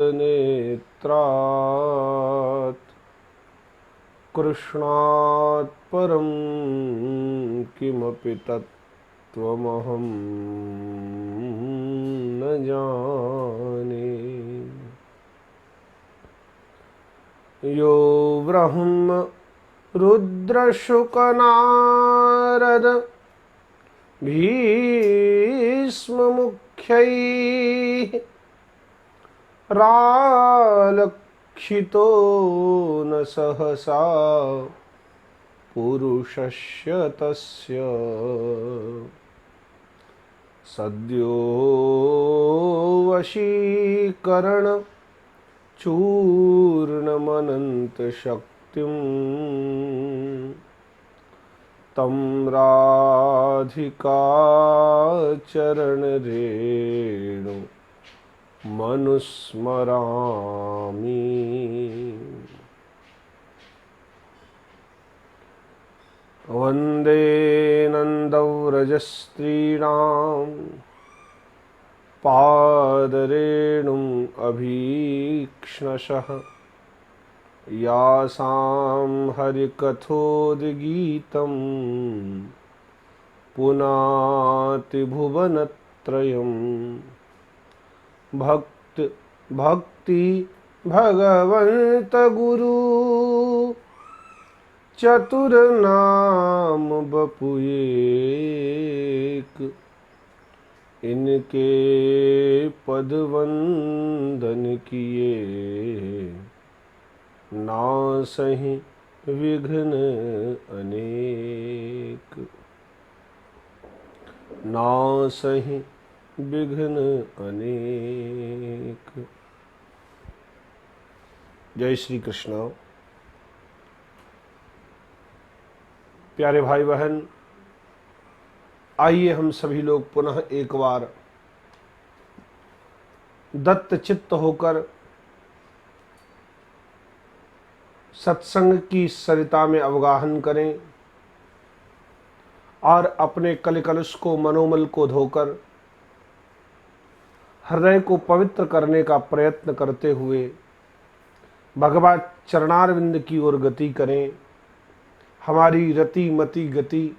नेत्रात् कृष्णात् परं किमपि तत्त्वमहं न जाने। यो ब्रह्म रुद्रशुकनारद भीष्ममुख्यैः रालक्षितो न सहसा पुरुषस्य तस्य सद्यो वशीकरण चूर्णमनन्तशक्तिं तं राधिकाचरणरेणु मनुस्मरामि। वन्दे नन्दव्रजस्त्रीणां पादरेणुम् अभीक्ष्णशः यासां हरिकथोद्गीतं पुनाति भुवनत्रयम्। भक्ति भगवन्त गुरु चतुर नाम बपुएक, इनके पद वंदन किए नासहि विघ्न अनेक। नासहि विघ्न अनेक। जय श्री कृष्ण। प्यारे भाई बहन, आइए हम सभी लोग पुनः एक बार दत्त चित्त होकर सत्संग की सरिता में अवगाहन करें और अपने कलकलुष को, मनोमल को धोकर हृदय को पवित्र करने का प्रयत्न करते हुए भगवत चरणारविंद की ओर गति करें। हमारी रति मति गति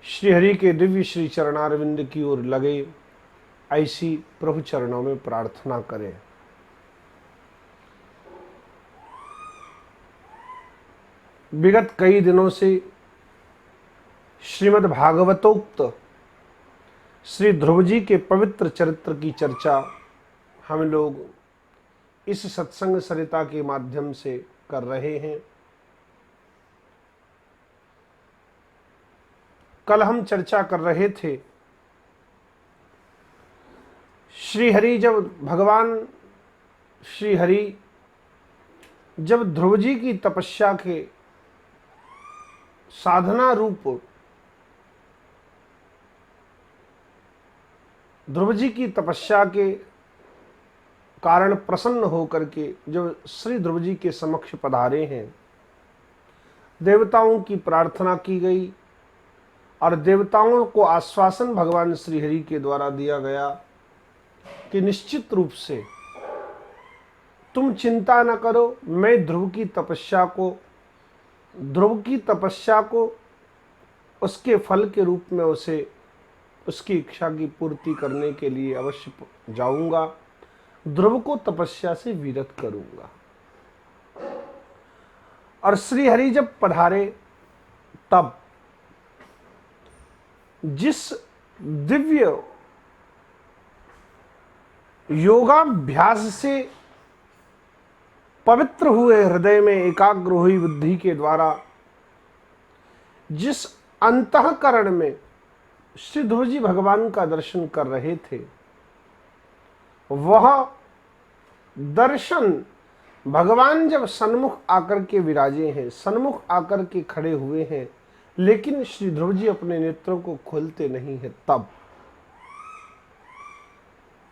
श्रीहरि के दिव्य श्री चरणारविंद की ओर लगे, ऐसी प्रभु चरणों में प्रार्थना करें। विगत कई दिनों से श्रीमद् भागवतोक्त श्री ध्रुव जी के पवित्र चरित्र की चर्चा हम लोग इस सत्संग सरिता के माध्यम से कर रहे हैं। कल हम चर्चा कर रहे थे भगवान श्री हरि जब ध्रुव जी की तपस्या के साधना रूप ध्रुव जी की तपस्या के कारण प्रसन्न होकर के जब श्री ध्रुव जी के समक्ष पधारे हैं, देवताओं की प्रार्थना की गई और देवताओं को आश्वासन भगवान श्री हरि के द्वारा दिया गया कि निश्चित रूप से तुम चिंता न करो, मैं ध्रुव की तपस्या को उसके फल के रूप में उसे उसकी इच्छा की पूर्ति करने के लिए अवश्य जाऊंगा, ध्रुव को तपस्या से विरत करूंगा। और श्री हरि जब पधारे तब जिस दिव्य योगाभ्यास से पवित्र हुए, हृदय में एकाग्र हुई बुद्धि के द्वारा जिस अंतःकरण में श्री ध्रुव जी भगवान का दर्शन कर रहे थे, वह दर्शन भगवान जब सन्मुख आकर के विराजे हैं, सन्मुख आकर के खड़े हुए हैं, लेकिन श्री ध्रुव जी अपने नेत्रों को खोलते नहीं है, तब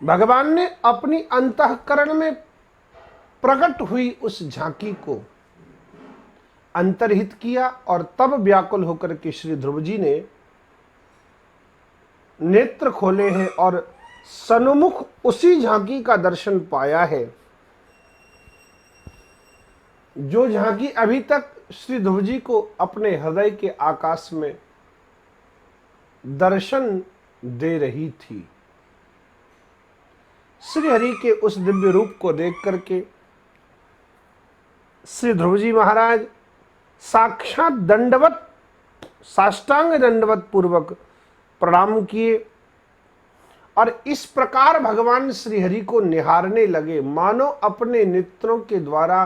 भगवान ने अपनी अंतःकरण में प्रकट हुई उस झांकी को अंतर्हित किया और तब व्याकुल होकर के श्री ध्रुव जी ने नेत्र खोले हैं और सन्मुख उसी झांकी का दर्शन पाया है जो झांकी अभी तक श्री ध्रुव जी को अपने हृदय के आकाश में दर्शन दे रही थी, श्री हरि के उस दिव्य रूप को देख करके श्री ध्रुव जी महाराज साक्षात दंडवत, साष्टांग दंडवत पूर्वक प्रणाम किए और इस प्रकार भगवान श्री हरि को निहारने लगे, मानो अपने नेत्रों के द्वारा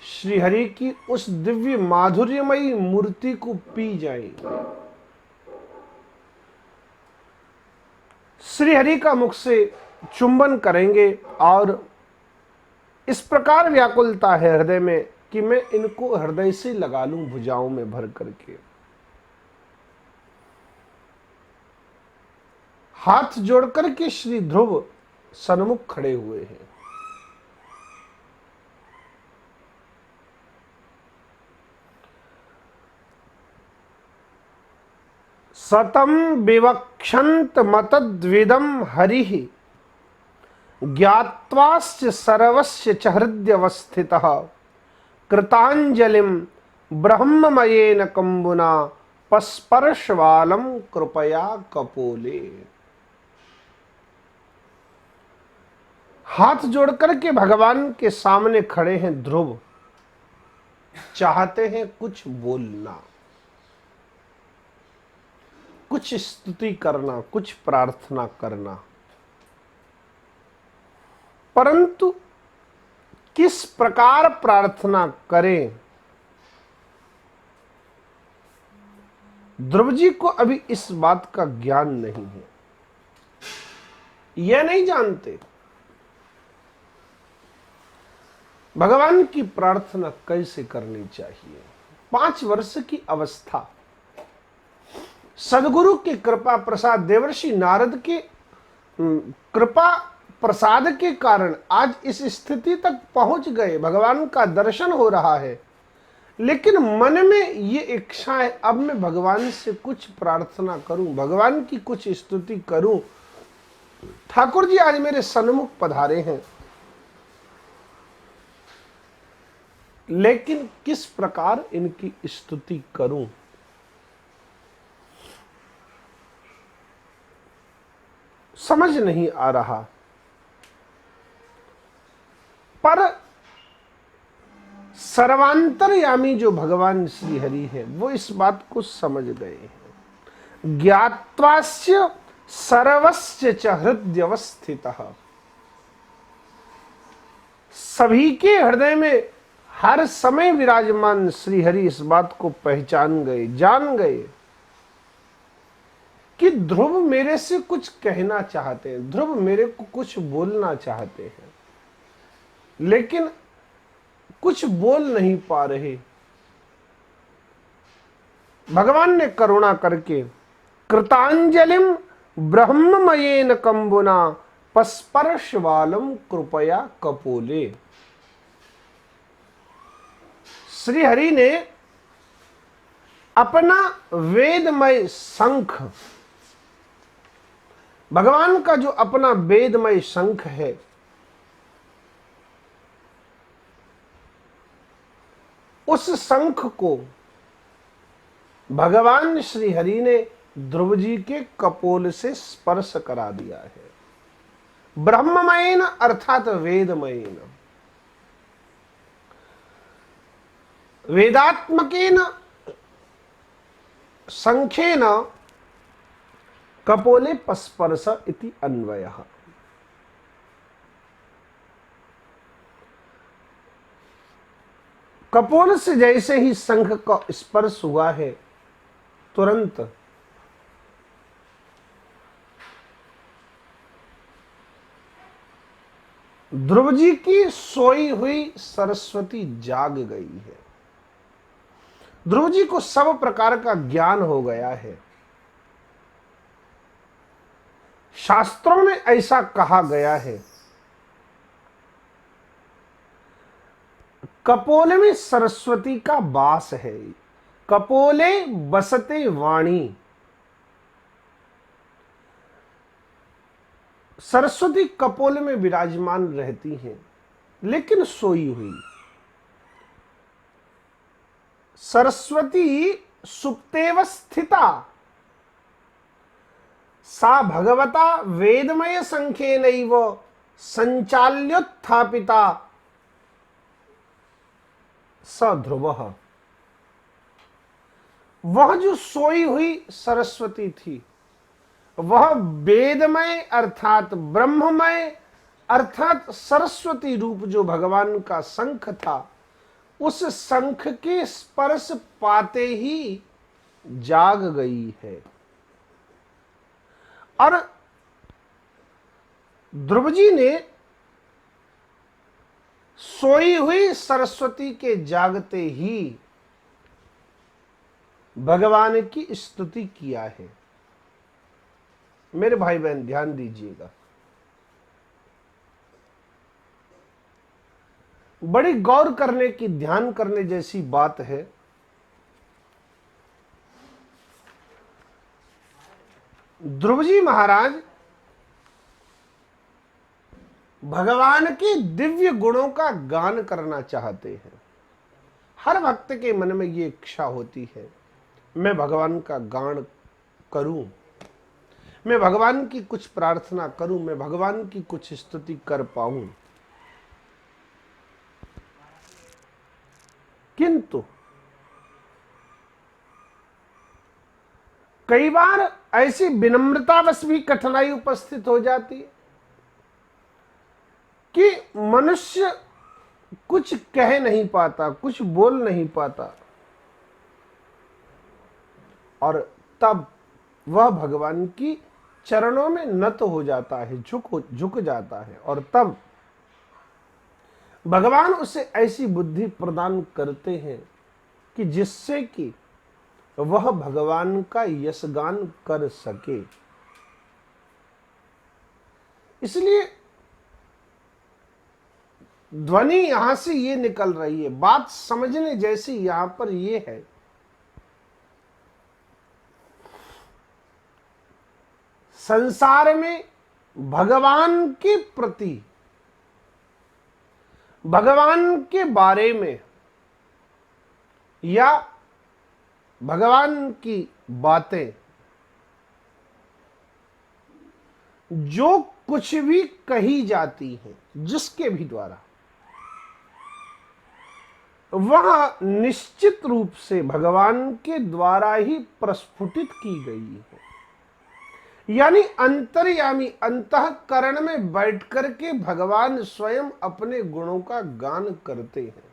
श्री हरि की उस दिव्य माधुर्यमयी मूर्ति को पी जाए। श्री हरि का मुख से चुंबन करेंगे और इस प्रकार व्याकुलता है हृदय में कि मैं इनको हृदय से लगा लूं भुजाओं में भर करके। हाथ जोड़कर के श्री ध्रुव सन्मुख खड़े हुए हैं। सतम विवक्षंत मतद्विदम हरिः ज्ञात्वास्य सर्वस्य च हृदयवस्थितः कृतांजलिम ब्रह्ममयेन कंबुना पस्पर्शवालम कृपया कपोले। हाथ जोड़कर के भगवान के सामने खड़े हैं ध्रुव, चाहते हैं कुछ बोलना, कुछ स्तुति करना, कुछ प्रार्थना करना, परंतु किस प्रकार प्रार्थना करें, ध्रुव जी को अभी इस बात का ज्ञान नहीं है। यह नहीं जानते भगवान की प्रार्थना कैसे करनी चाहिए। 5 वर्ष की अवस्था, सदगुरु की कृपा प्रसाद, देवर्षि नारद के कृपा प्रसाद के कारण आज इस स्थिति तक पहुंच गए, भगवान का दर्शन हो रहा है, लेकिन मन में ये इच्छा है अब मैं भगवान से कुछ प्रार्थना करूं, भगवान की कुछ स्तुति करूं। ठाकुर जी आज मेरे सन्मुख पधारे हैं, लेकिन किस प्रकार इनकी स्तुति करूं। समझ नहीं आ रहा, पर सर्वांतरयामी जो भगवान श्री हरि है वो इस बात को समझ गए हैं। ज्ञात्वास्य सर्वस्य च हृदयवस्थितः, सभी के हृदय में हर समय विराजमान श्री हरि इस बात को पहचान गए, जान गए कि ध्रुव मेरे से कुछ कहना चाहते हैं, ध्रुव मेरे को कुछ बोलना चाहते हैं, लेकिन कुछ बोल नहीं पा रहे। भगवान ने करुणा करके कृतांजलिम ब्रह्ममयेन कंबुना पस्पर्शवालम कृपया कपोले, श्री हरि ने अपना वेदमय शंख, भगवान का जो अपना वेदमय शंख है, उस शंख को भगवान श्री हरि ने ध्रुव जी के कपोल से स्पर्श करा दिया है। ब्रह्ममयेन अर्थात वेदमयेन, वेदात्मकेन शंखेन कपोले पस्पर्श इति अन्वयः। कपोल से जैसे ही शंख का स्पर्श हुआ है, तुरंत ध्रुव जी की सोई हुई सरस्वती जाग गई है। ध्रुव जी को सब प्रकार का ज्ञान हो गया है। शास्त्रों में ऐसा कहा गया है, कपोले में सरस्वती का वास है, कपोले बसते वाणी। सरस्वती कपोल में विराजमान रहती हैं, लेकिन सोई हुई। सरस्वती सुप्तेव स्थिता सा भगवता वेदमय संख्येनैव संचाल्योत्थापिता स ध्रुवः। वह जो सोई हुई सरस्वती थी, वह वेदमय अर्थात ब्रह्ममय अर्थात सरस्वती रूप जो भगवान का शंख था, उस शंख के स्पर्श पाते ही जाग गई है। और ध्रुव जी ने सोई हुई सरस्वती के जागते ही भगवान की स्तुति किया है। मेरे भाई बहन ध्यान दीजिएगा, बड़ी गौर करने की, ध्यान करने जैसी बात है। ध्रुव जी महाराज भगवान के दिव्य गुणों का गान करना चाहते हैं। हर भक्त के मन में ये इच्छा होती है, मैं भगवान का गान करूं, मैं भगवान की कुछ प्रार्थना करूं, मैं भगवान की कुछ स्तुति कर पाऊं। किंतु कई बार ऐसी विनम्रतावश भी कठिनाई उपस्थित हो जाती है कि मनुष्य कुछ कह नहीं पाता, कुछ बोल नहीं पाता, और तब वह भगवान की चरणों में नत हो जाता है, झुक जाता है, और तब भगवान उसे ऐसी बुद्धि प्रदान करते हैं कि जिससे कि वह भगवान का यशगान कर सके। इसलिए ध्वनि यहां से ये निकल रही है, बात समझने जैसी यहां पर ये है, संसार में भगवान के प्रति, भगवान के बारे में या भगवान की बातें जो कुछ भी कही जाती हैं, जिसके भी द्वारा, वह निश्चित रूप से भगवान के द्वारा ही प्रस्फुटित की गई है। यानी अंतर्यामी अंतःकरण में बैठ करके भगवान स्वयं अपने गुणों का गान करते हैं।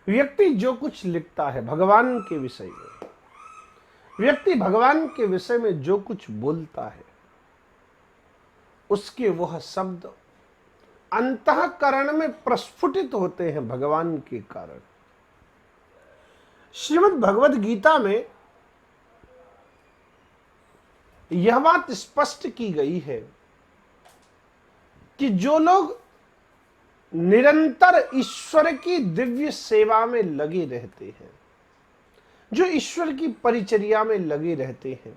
व्यक्ति जो कुछ लिखता है भगवान के विषय में, व्यक्ति भगवान के विषय में जो कुछ बोलता है, उसके वह शब्द अंतःकरण में प्रस्फुटित होते हैं भगवान के कारण। श्रीमद् भगवद गीता में यह बात स्पष्ट की गई है कि जो लोग निरंतर ईश्वर की दिव्य सेवा में लगे रहते हैं, जो ईश्वर की परिचर्या में लगे रहते हैं,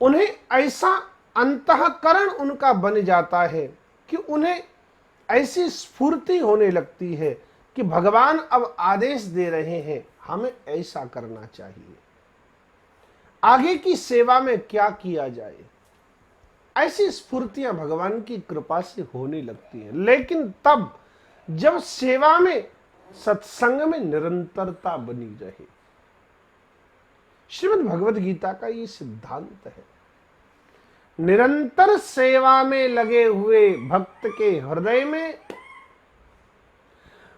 उन्हें ऐसा अंतःकरण उनका बन जाता है कि उन्हें ऐसी स्फूर्ति होने लगती है कि भगवान अब आदेश दे रहे हैं, हमें ऐसा करना चाहिए, आगे की सेवा में क्या किया जाए। ऐसी स्फूर्तियां भगवान की कृपा से होने लगती हैं। लेकिन तब जब सेवा में, सत्संग में निरंतरता बनी रहे। श्रीमद् भगवद गीता का ये सिद्धांत है। निरंतर सेवा में लगे हुए भक्त के हृदय में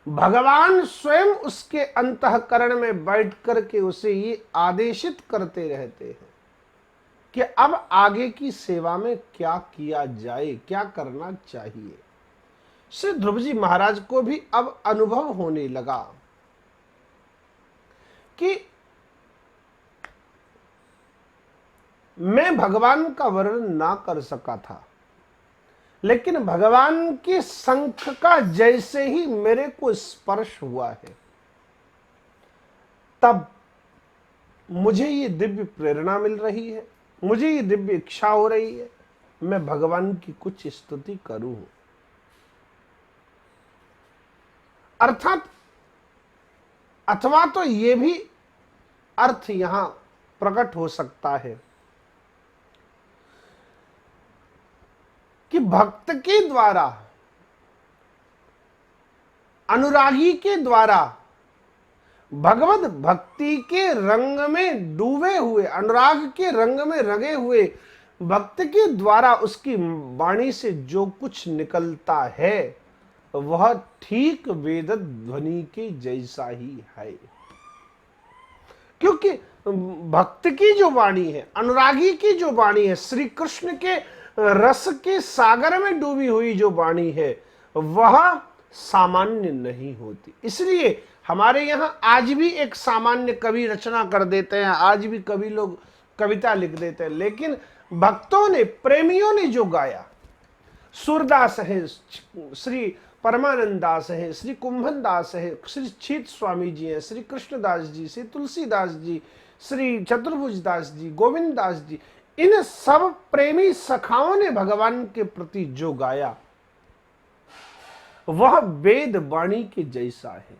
भगवान स्वयं उसके अंतःकरण में बैठ करके उसे ये आदेशित करते रहते हैं कि अब आगे की सेवा में क्या किया जाए, क्या करना चाहिए। श्री ध्रुव जी महाराज को भी अब अनुभव होने लगा कि मैं भगवान का वर्णन ना कर सका था, लेकिन भगवान के शंख का जैसे ही मेरे को स्पर्श हुआ है, तब मुझे ये दिव्य प्रेरणा मिल रही है, मुझे ये दिव्य इच्छा हो रही है, मैं भगवान की कुछ स्तुति करूं। अर्थात अथवा तो ये भी अर्थ यहां प्रकट हो सकता है कि भक्त के द्वारा, अनुरागी के द्वारा भगवत भक्ति के रंग में डूबे हुए, अनुराग के रंग में रंगे हुए भक्त के द्वारा उसकी वाणी से जो कुछ निकलता है वह ठीक वेद ध्वनि के जैसा ही है। क्योंकि भक्त की जो वाणी है, अनुरागी की जो वाणी है, श्री कृष्ण के रस के सागर में डूबी हुई जो वाणी है वह सामान्य नहीं होती। इसलिए हमारे यहां आज भी एक सामान्य कवि रचना कर देते हैं, आज भी कवि लोग कविता लिख देते हैं, लेकिन भक्तों ने, प्रेमियों ने जो गाया, सूरदास है, श्री परमानंद दास है, श्री कुंभन दास है, श्री छीत स्वामी जी हैं, श्री कृष्णदास जी, श्री तुलसीदास जी, श्री चतुर्भुज दास जी, गोविंद दास जी, इन सब प्रेमी सखाओं ने भगवान के प्रति जो गाया वह वेद वाणी के जैसा है।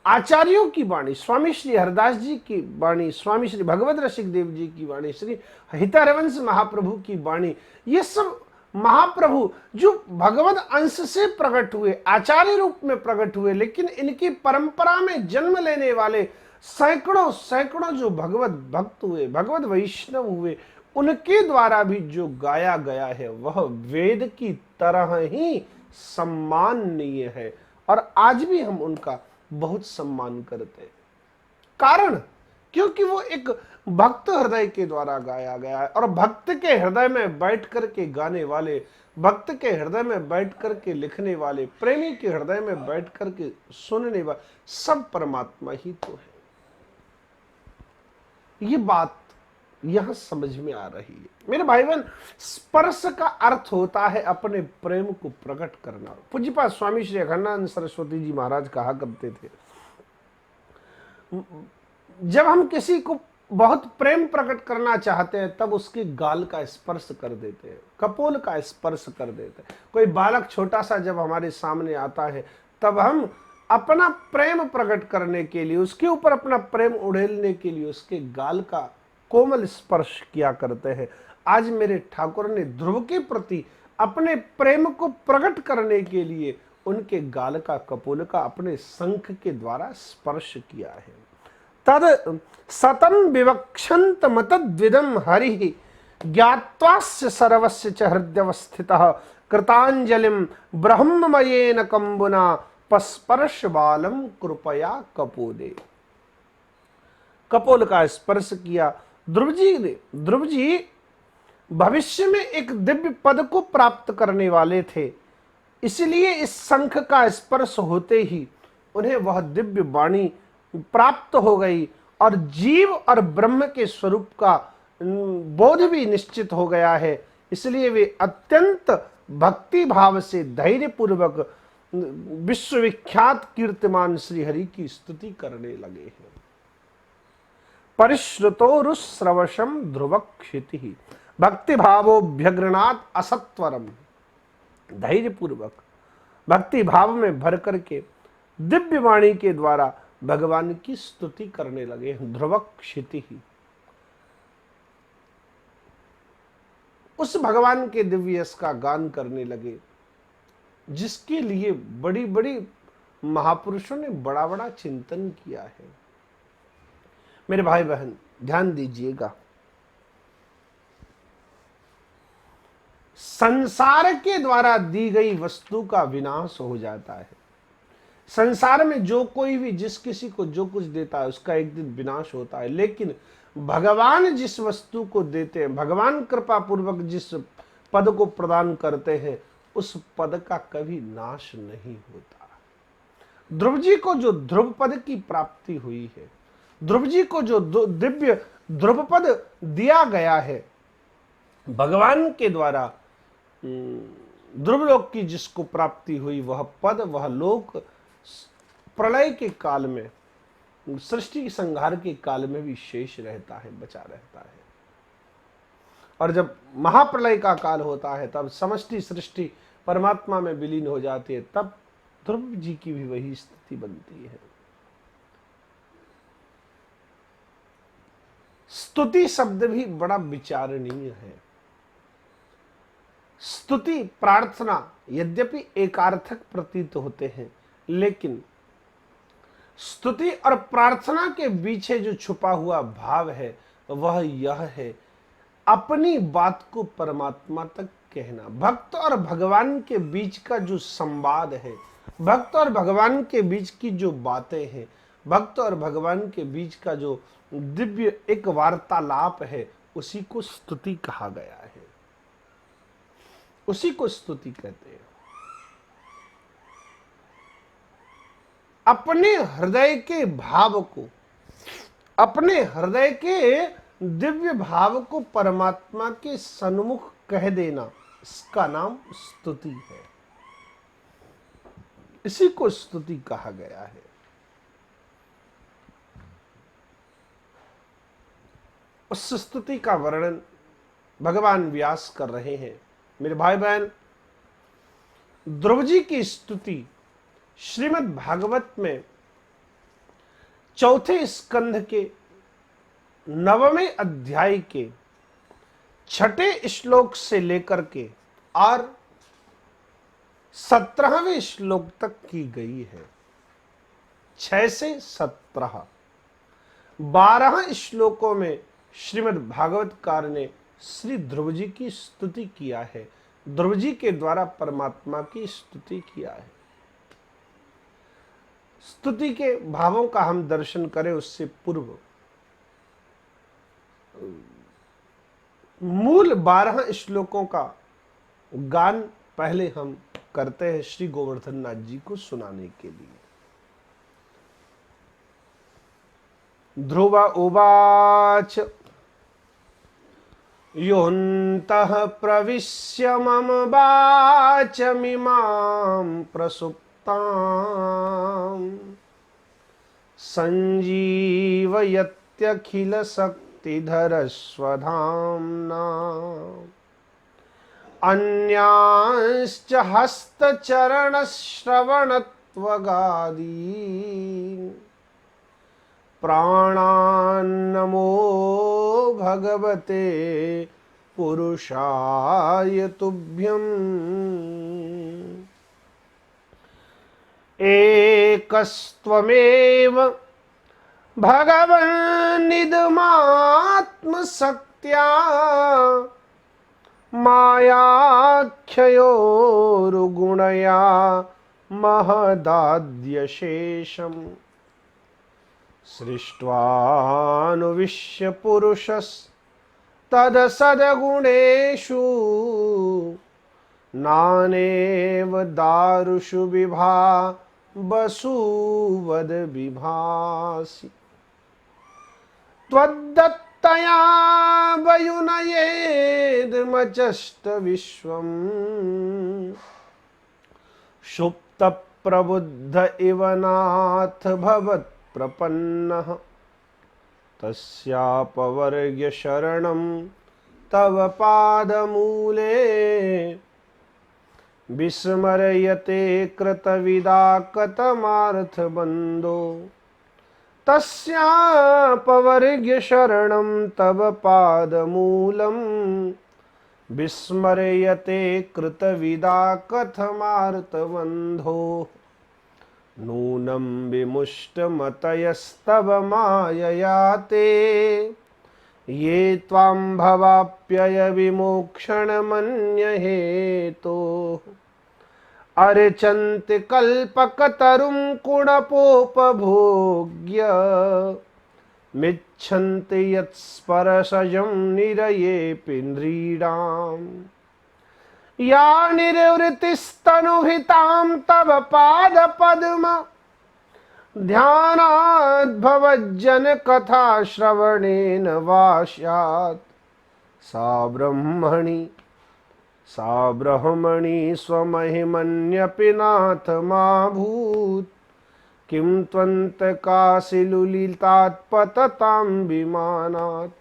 आचार्यों की वाणी, स्वामी श्री हरदास जी की वाणी, स्वामी श्री भगवत रसिक देव जी की वाणी, श्री हितारवंश महाप्रभु की वाणी, ये सब महाप्रभु जो भगवत अंश से प्रकट हुए, आचार्य रूप में प्रकट हुए, लेकिन इनकी परंपरा में जन्म लेने वाले सैकड़ों सैकड़ों जो भगवत भक्त हुए, भगवत वैष्णव हुए, उनके द्वारा भी जो गाया गया है वह वेद की तरह ही सम्माननीय है। और आज भी हम उनका बहुत सम्मान करते हैं। कारण क्योंकि वो एक भक्त हृदय के द्वारा गाया गया है, और भक्त के हृदय में बैठ करके गाने वाले, भक्त के हृदय में बैठ करके लिखने वाले, प्रेमी के हृदय में बैठ करके सुनने वाले सब परमात्मा ही तो है। ये बात यहां समझ में आ रही है मेरे भाई बहन। स्पर्श का अर्थ होता है अपने प्रेम को प्रकट करना। पूज्यपाद स्वामी श्री अखंडानंद सरस्वती जी महाराज कहा करते थे, जब हम किसी को बहुत प्रेम प्रकट करना चाहते हैं तब उसके गाल का स्पर्श कर देते हैं, कपोल का स्पर्श कर देते हैं। कोई बालक छोटा सा जब हमारे सामने आता है तब हम अपना प्रेम प्रकट करने के लिए, उसके ऊपर अपना प्रेम उड़ेलने के लिए उसके गाल का कोमल स्पर्श किया करते हैं। आज मेरे ठाकुर ने ध्रुव के प्रति अपने प्रेम को प्रकट करने के लिए उनके गाल का, कपोल का अपने शंख के द्वारा स्पर्श किया है। तद सतम विवक्षंत मतद्विदम हरि ज्ञात्वास्य सर्वस्य च हृदयवस्थितः कृतांजलिम ब्रह्ममयेन कंबुना पस्पर्श बालम कृपया कपोदे। कपोल का स्पर्श किया ध्रुव जी ने। ध्रुव जी भविष्य में एक दिव्य पद को प्राप्त करने वाले थे, इसलिए इस शंख का स्पर्श होते ही उन्हें वह दिव्य वाणी प्राप्त हो गई और जीव और ब्रह्म के स्वरूप का बोध भी निश्चित हो गया है। इसलिए वे अत्यंत भक्ति भाव से धैर्य पूर्वक विश्वविख्यात कीर्तिमान श्रीहरि की स्तुति करने लगे हैं। परिश्रुतोरुश्रवशम ध्रुवक्षिति भक्ति भावोभ्यग्रणात् असत्वरम। धैर्य पूर्वक भक्ति भाव में भर करके दिव्य वाणी के द्वारा भगवान की स्तुति करने लगे हैं। ध्रुवक्षिति, उस भगवान के दिव्य यश का गान करने लगे जिसके लिए बड़ी बड़ी महापुरुषों ने बड़ा बड़ा चिंतन किया है। मेरे भाई बहन ध्यान दीजिएगा, संसार के द्वारा दी गई वस्तु का विनाश हो जाता है। संसार में जो कोई भी जिस किसी को जो कुछ देता है उसका एक दिन विनाश होता है, लेकिन भगवान जिस वस्तु को देते हैं, भगवान कृपा पूर्वक जिस पद को प्रदान करते हैं, उस पद का कभी नाश नहीं होता। ध्रुव जी को जो ध्रुव पद की प्राप्ति हुई है, ध्रुव जी को जो दिव्य ध्रुव पद दिया गया है भगवान के द्वारा, ध्रुवलोक की जिसको प्राप्ति हुई, वह पद, वह लोक प्रलय के काल में, सृष्टि संहार के काल में भी शेष रहता है, बचा रहता है। और जब महाप्रलय का काल होता है तब समष्टि सृष्टि परमात्मा में विलीन हो जाते हैं, तब ध्रुव जी की भी वही स्थिति बनती है। स्तुति शब्द भी बड़ा विचारणीय है। स्तुति प्रार्थना यद्यपि एकार्थक प्रतीत होते हैं, लेकिन स्तुति और प्रार्थना के पीछे जो छुपा हुआ भाव है वह यह है, अपनी बात को परमात्मा तक कहना। भक्त और भगवान के बीच का जो संवाद है, भक्त और भगवान के बीच की जो बातें हैं, भक्त और भगवान के बीच का जो दिव्य एक वार्तालाप है, उसी को स्तुति कहा गया है, उसी को स्तुति कहते हैं। अपने हृदय के भाव को, अपने हृदय के दिव्य भाव को परमात्मा के सन्मुख कह देना, इसका नाम स्तुति है। इसी को स्तुति कहा गया है। उस स्तुति का वर्णन भगवान व्यास कर रहे हैं। मेरे भाई बहन, ध्रुव जी की स्तुति श्रीमद् भागवत में चौथे स्कंध के 9वें अध्याय के 6ठे श्लोक से लेकर के और 17वें श्लोक तक की गई है। 6 से 17 12 श्लोकों में श्रीमद् भागवतकार ने श्री ध्रुव जी की स्तुति किया है, ध्रुव जी के द्वारा परमात्मा की स्तुति किया है। स्तुति के भावों का हम दर्शन करें उससे पूर्व मूल 12 श्लोकों का गान पहले हम करते हैं श्री गोवर्धन नाथ जी को सुनाने के लिए। ध्रुव उवाच योऽन्तः प्रविश्य मम वाचमिमां प्रसुप्ताम् सञ्जीवयत्यखिलशक्तिधरस्वधाम्ना अन्यांश्च हस्तचरणश्रवणत्वगादीन् प्राणान्नमो भगवते पुरुषाय तुभ्यम् एकस्त्वमेव भगवन्निदमात्मशक्त्या मायाख्ययोरुगुणया महदाद्यशेषम् सृष्ट्वानुविश्य पुरुषस्तदसद्गुणेषु नानेव दारुषु विभावसुवद विभासि त्वद्दत्तया वयुनयेदमचष्ट विश्वम् सुप्त प्रबुद्ध इव नाथ भवत् प्रपन्नः तस्यापवर्ग्य शरणं तव पादमूले विस्मर्यते कृतविदा कतमार्थबन्धो तस्यापवर्ग्य शरणं तव पादमूलं विस्मर्यते कृतविदा कथमार्थबन्धो नूनं विमुष्टमतयस्तव मायया ते ये त्वां भवाप्यय विमोक्षणमन्यहेतो अर्चन्ति कल्पकतरुं कुणपोपभोग्य मिच्छन्ति यत्स्पर्शजं निरयेऽपि नृणाम् या निर्वृतिस्तनुहितां तव पादपद्म ध्यानाद्भवज्जन कथा श्रवणेन वा स्यात् सा ब्रह्मणि स्वमहिमन्यपि नाथ मा भूत् किं त्वन्तकाशिलुलितात् पततां विमानात्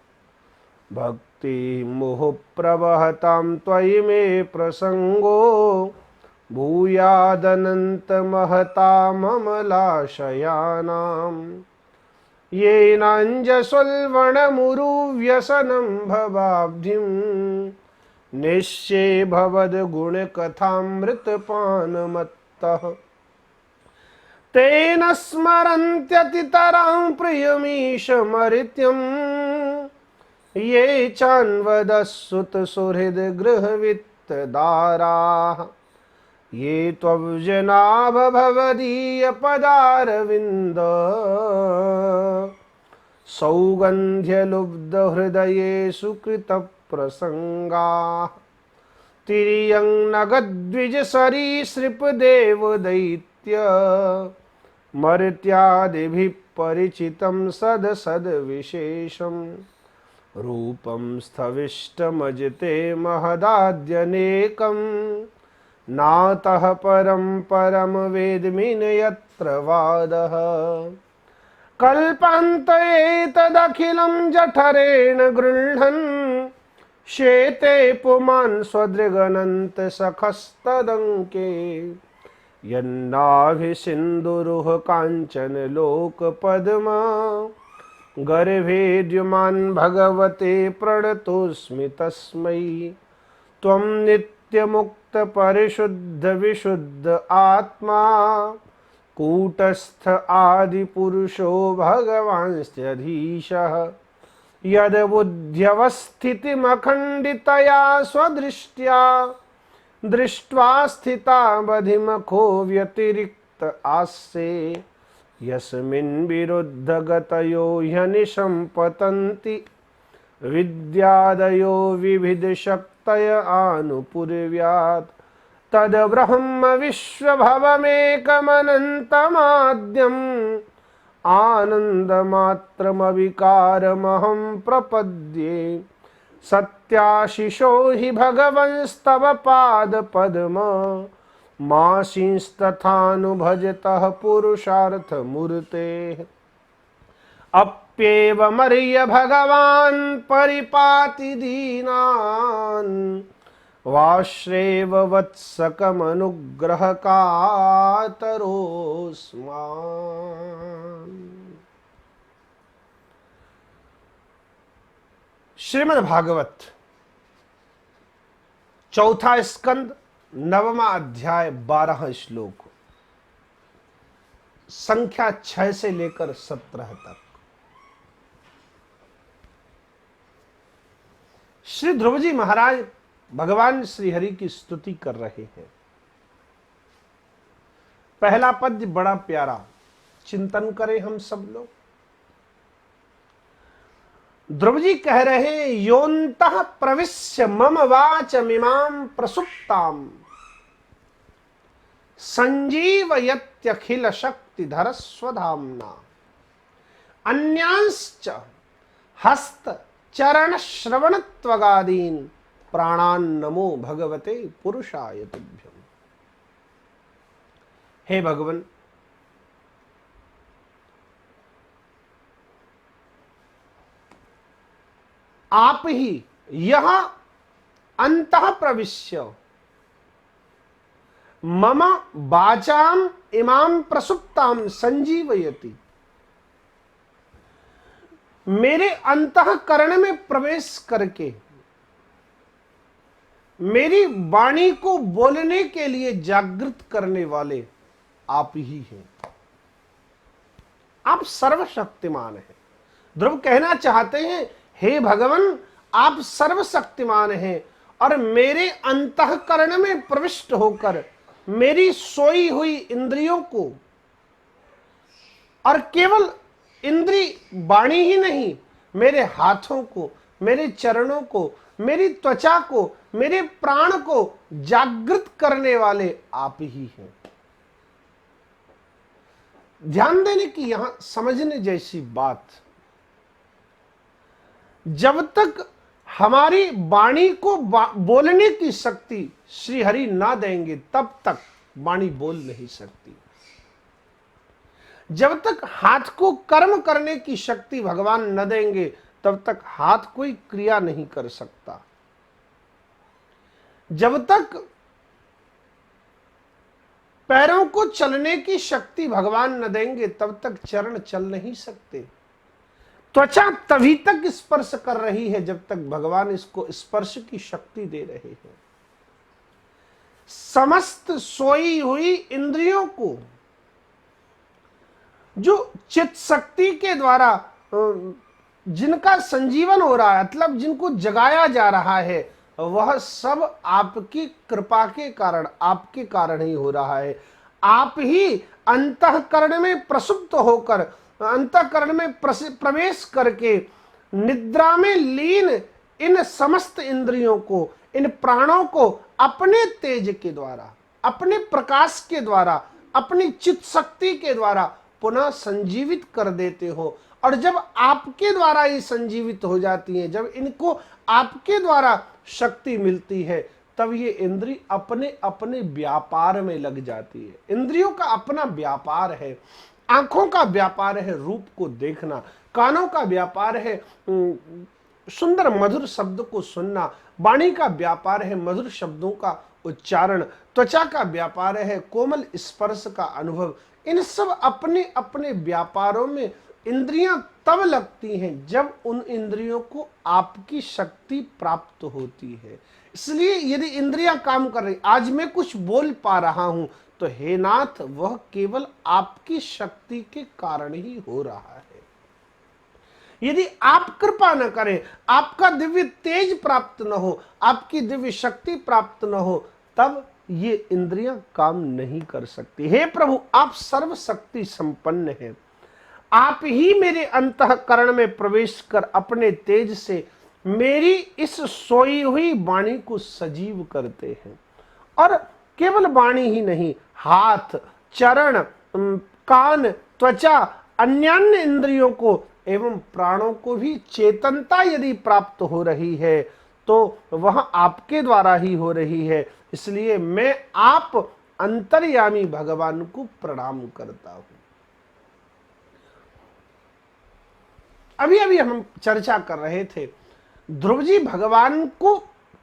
भक्ति मोह प्रवहतां त्वयि मे प्रसंगो भूयादनन्तमहताममलाशयानां येनाञ्जस्वल्वणमुरुव्यसनं भवाब्धिं निश्चे भवद्गुणकथामृतपानमत्तः तेन स्मरन्त्यतितरां प्रियमीशमर्त्यं ये चान्वदस्सुतसुहृद्गृहवित्तदाराः ये त्वब्जनाभ भवदीयपदारविन्द सौगन्ध्यलुब्धहृदयेषु कृतप्रसङ्गाः तिर्यं नगद्विजसरीसृपदेवदैत्य मर्त्यादिभिः परिचितं सदसद्विशेषं रूपं स्थविष्टमजिते महदाद्यनेकं नातः परं परम वेद्मि न यत्र वादः कल्पान्तयेतदखिलं जठरेण गृह्णन् शेते पुमान् स्वदृगनन्तसखस्तदङ्के यन्नाभिसिन्दुरुह काञ्चन लोकपद्मा गर्भेद्युमान् भगवते प्रणतोऽस्मि तस्मै त्वं नित्यमुक्तपरिशुद्धविशुद्ध आत्मा कूटस्थ आदिपुरुषो भगवांस्त्यधीशः यद्बुद्ध्यवस्थितिमखण्डितया स्वदृष्ट्या दृष्ट्वा स्थितावधिमखो व्यतिरिक्त आस्ते यस्मिन् विरुद्धगतयो ह्यनिशं पतन्ति विद्यादयो विविधशक्तय आनुपूर्व्यात् तद्ब्रह्म विश्वभवमेकमनन्तमाद्यम् आनन्दमात्रमविकारमहं प्रपद्ये सत्याशिषो हि भगवंस्तव पादपद्म माशींस्तथानुभजतः पुरुषार्थमूर्तेः अप्येवमर्य भगवान् परिपाति दीनान् वाश्रेव वत्सकमनुग्रहकातरोऽस्मान्। श्रीमद् भागवत चौथा स्कंद 9वां अध्याय 12 श्लोक संख्या 6 से लेकर 17 तक। श्री ध्रुव जी महाराज भगवान श्री हरि की स्तुति कर रहे हैं। पहला पद्य बड़ा प्यारा, चिंतन करें हम सब लोग। ध्रुव जी कह रहे हैं, योऽन्तः प्रविश्य मम वाचमिमां प्रसुप्ताम् संजीवयत्यखिल शक्तिधर स्वधाम्ना अन्यांश्च हस्त चरण श्रवण त्वगादीन् प्राणान् नमो भगवते पुरुषाय तुभ्यम्। हे भगवान, आप ही यह अंतः प्रविश्य मम वाचाम इमाम प्रसुप्ताम संजीवयति, मेरे अंतःकरण में प्रवेश करके मेरी वाणी को बोलने के लिए जागृत करने वाले आप ही हैं। आप सर्वशक्तिमान हैं। ध्रुव कहना चाहते हैं, हे भगवान, आप सर्वशक्तिमान हैं और मेरे अंतःकरण में प्रविष्ट होकर मेरी सोई हुई इंद्रियों को, और केवल इंद्री वाणी ही नहीं, मेरे हाथों को, मेरे चरणों को, मेरी त्वचा को, मेरे प्राण को जागृत करने वाले आप ही हैं। ध्यान देने की यहां समझने जैसी बात, जब तक हमारी वाणी को बोलने की शक्ति श्री हरि ना देंगे तब तक वाणी बोल नहीं सकती। जब तक हाथ को कर्म करने की शक्ति भगवान न देंगे तब तक हाथ कोई क्रिया नहीं कर सकता। जब तक पैरों को चलने की शक्ति भगवान न देंगे तब तक चरण चल नहीं सकते। त्वचा तभी तक स्पर्श कर रही है जब तक भगवान इसको स्पर्श की शक्ति दे रहे हैं। समस्त सोई हुई इंद्रियों को जो चित्त शक्ति के द्वारा जिनका संजीवन हो रहा है, मतलब जिनको जगाया जा रहा है, वह सब आपकी कृपा के कारण, आपके कारण ही हो रहा है। आप ही अंतःकरण में प्रसुप्त होकर, अंतःकरण में प्रवेश करके निद्रा में लीन इन समस्त इंद्रियों को, इन प्राणों को अपने तेज के द्वारा, अपने प्रकाश के द्वारा, अपनी चित्त शक्ति के द्वारा पुनः संजीवित कर देते हो। और जब आपके द्वारा ये संजीवित हो जाती हैं, जब इनको आपके द्वारा शक्ति मिलती है, तब ये इंद्रिय अपने अपने व्यापार में लग जाती है। इंद्रियों का अपना व्यापार है। आंखों का व्यापार है रूप को देखना, कानों का व्यापार है सुंदर मधुर शब्द को सुनना, वाणी का व्यापार है मधुर शब्दों का उच्चारण, त्वचा का व्यापार है कोमल स्पर्श का अनुभव। इन सब अपने अपने व्यापारों में इंद्रियां तब लगती हैं जब उन इंद्रियों को आपकी शक्ति प्राप्त होती है। इसलिए यदि इंद्रियां काम कर रही, आज मैं कुछ बोल पा रहा हूं, तो हे नाथ वह केवल आपकी शक्ति के कारण ही हो रहा है। यदि आप कृपा न करें, आपका दिव्य तेज प्राप्त न हो, आपकी दिव्य शक्ति प्राप्त न हो, तब ये इंद्रियां काम नहीं कर सकती। हे प्रभु, आप सर्वशक्ति संपन्न हैं। आप ही मेरे अंतःकरण में प्रवेश कर अपने तेज से मेरी इस सोई हुई वाणी को सजीव करते हैं। और केवल वाणी ही नहीं, हाथ, चरण, कान, त्वचा, अन्यान्य इंद्रियों को एवं प्राणों को भी चेतनता यदि प्राप्त हो रही है तो वह आपके द्वारा ही हो रही है। इसलिए मैं आप अंतर्यामी भगवान को प्रणाम करता हूं। अभी अभी हम चर्चा कर रहे थे, ध्रुव जी भगवान को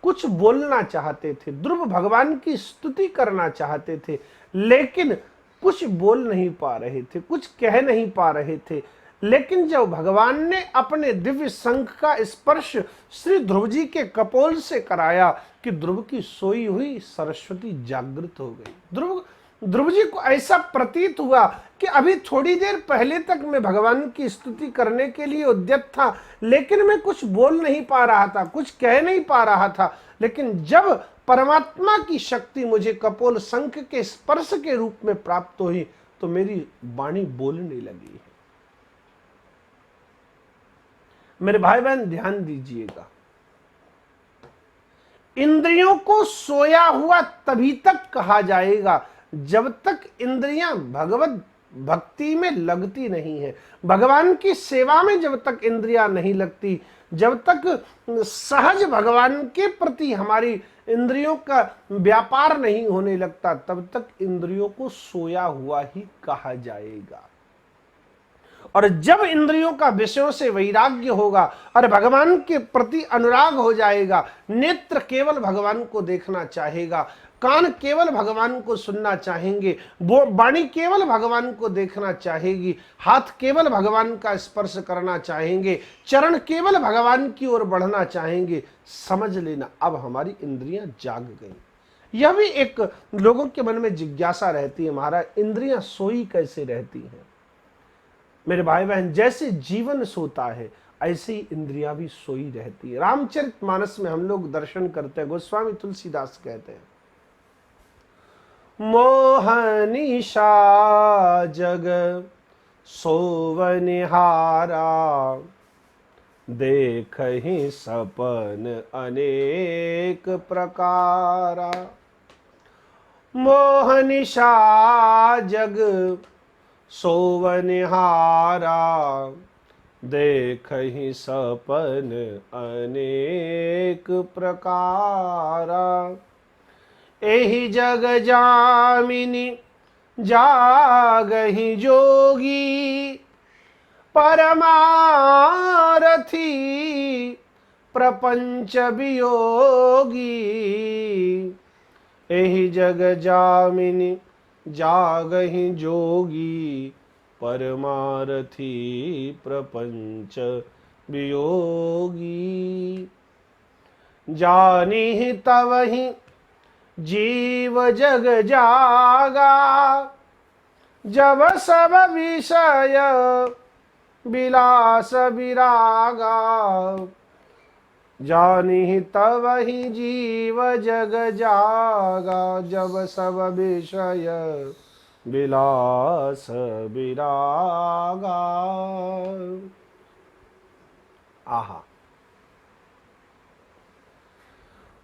कुछ बोलना चाहते थे, ध्रुव भगवान की स्तुति करना चाहते थे, लेकिन कुछ बोल नहीं पा रहे थे, कुछ कह नहीं पा रहे थे। लेकिन जब भगवान ने अपने दिव्य शंख का स्पर्श श्री ध्रुव जी के कपोल से कराया कि ध्रुव की सोई हुई सरस्वती जागृत हो गई। ध्रुव जी को ऐसा प्रतीत हुआ कि अभी थोड़ी देर पहले तक मैं भगवान की स्तुति करने के लिए उद्यत था, लेकिन मैं कुछ बोल नहीं पा रहा था, कुछ कह नहीं पा रहा था। लेकिन जब परमात्मा की शक्ति मुझे कपोल शंख के स्पर्श के रूप में प्राप्त हुई तो मेरी वाणी बोलने लगी है। मेरे भाई बहन ध्यान दीजिएगा, इंद्रियों को सोया हुआ तभी तक कहा जाएगा जब तक इंद्रियां भगवत भक्ति में लगती नहीं है, भगवान की सेवा में जब तक इंद्रियां नहीं लगती, जब तक सहज भगवान के प्रति हमारी इंद्रियों का व्यापार नहीं होने लगता, तब तक इंद्रियों को सोया हुआ ही कहा जाएगा। और जब इंद्रियों का विषयों से वैराग्य होगा और भगवान के प्रति अनुराग हो जाएगा, नेत्र केवल भगवान को देखना चाहेगा, कान केवल भगवान को सुनना चाहेंगे, वाणी केवल भगवान को देखना चाहेगी, हाथ केवल भगवान का स्पर्श करना चाहेंगे, चरण केवल भगवान की ओर बढ़ना चाहेंगे, समझ लेना अब हमारी इंद्रियां जाग गई। यह भी एक लोगों के मन में जिज्ञासा रहती है, महाराज इंद्रियां सोई कैसे रहती हैं? मेरे भाई बहन, जैसे जीवन सोता है ऐसे ही इंद्रियां भी सोई रहती है। रामचरितमानस में हम लोग दर्शन करते हैं, गोस्वामी तुलसीदास कहते हैं, मोहनिशा जग सोवनिहारा, देखहि सपन अनेक प्रकारा। मोहनिशा जग सोवनिहारा, देखहि सपन अनेक प्रकारा। एहि जग जामिनी जागहि जोगी, परमारथी प्रपंच वियोगी। एहि जग जामिनी जागहि जोगी, परमारथी प्रपंच वियोगी। जानिहि तवहि जीव जग जागा, जब सब विषय विलास विरागा। जानिहि तवहि जीव जग जागा, जब सब विषय विलास विरागा। आहा,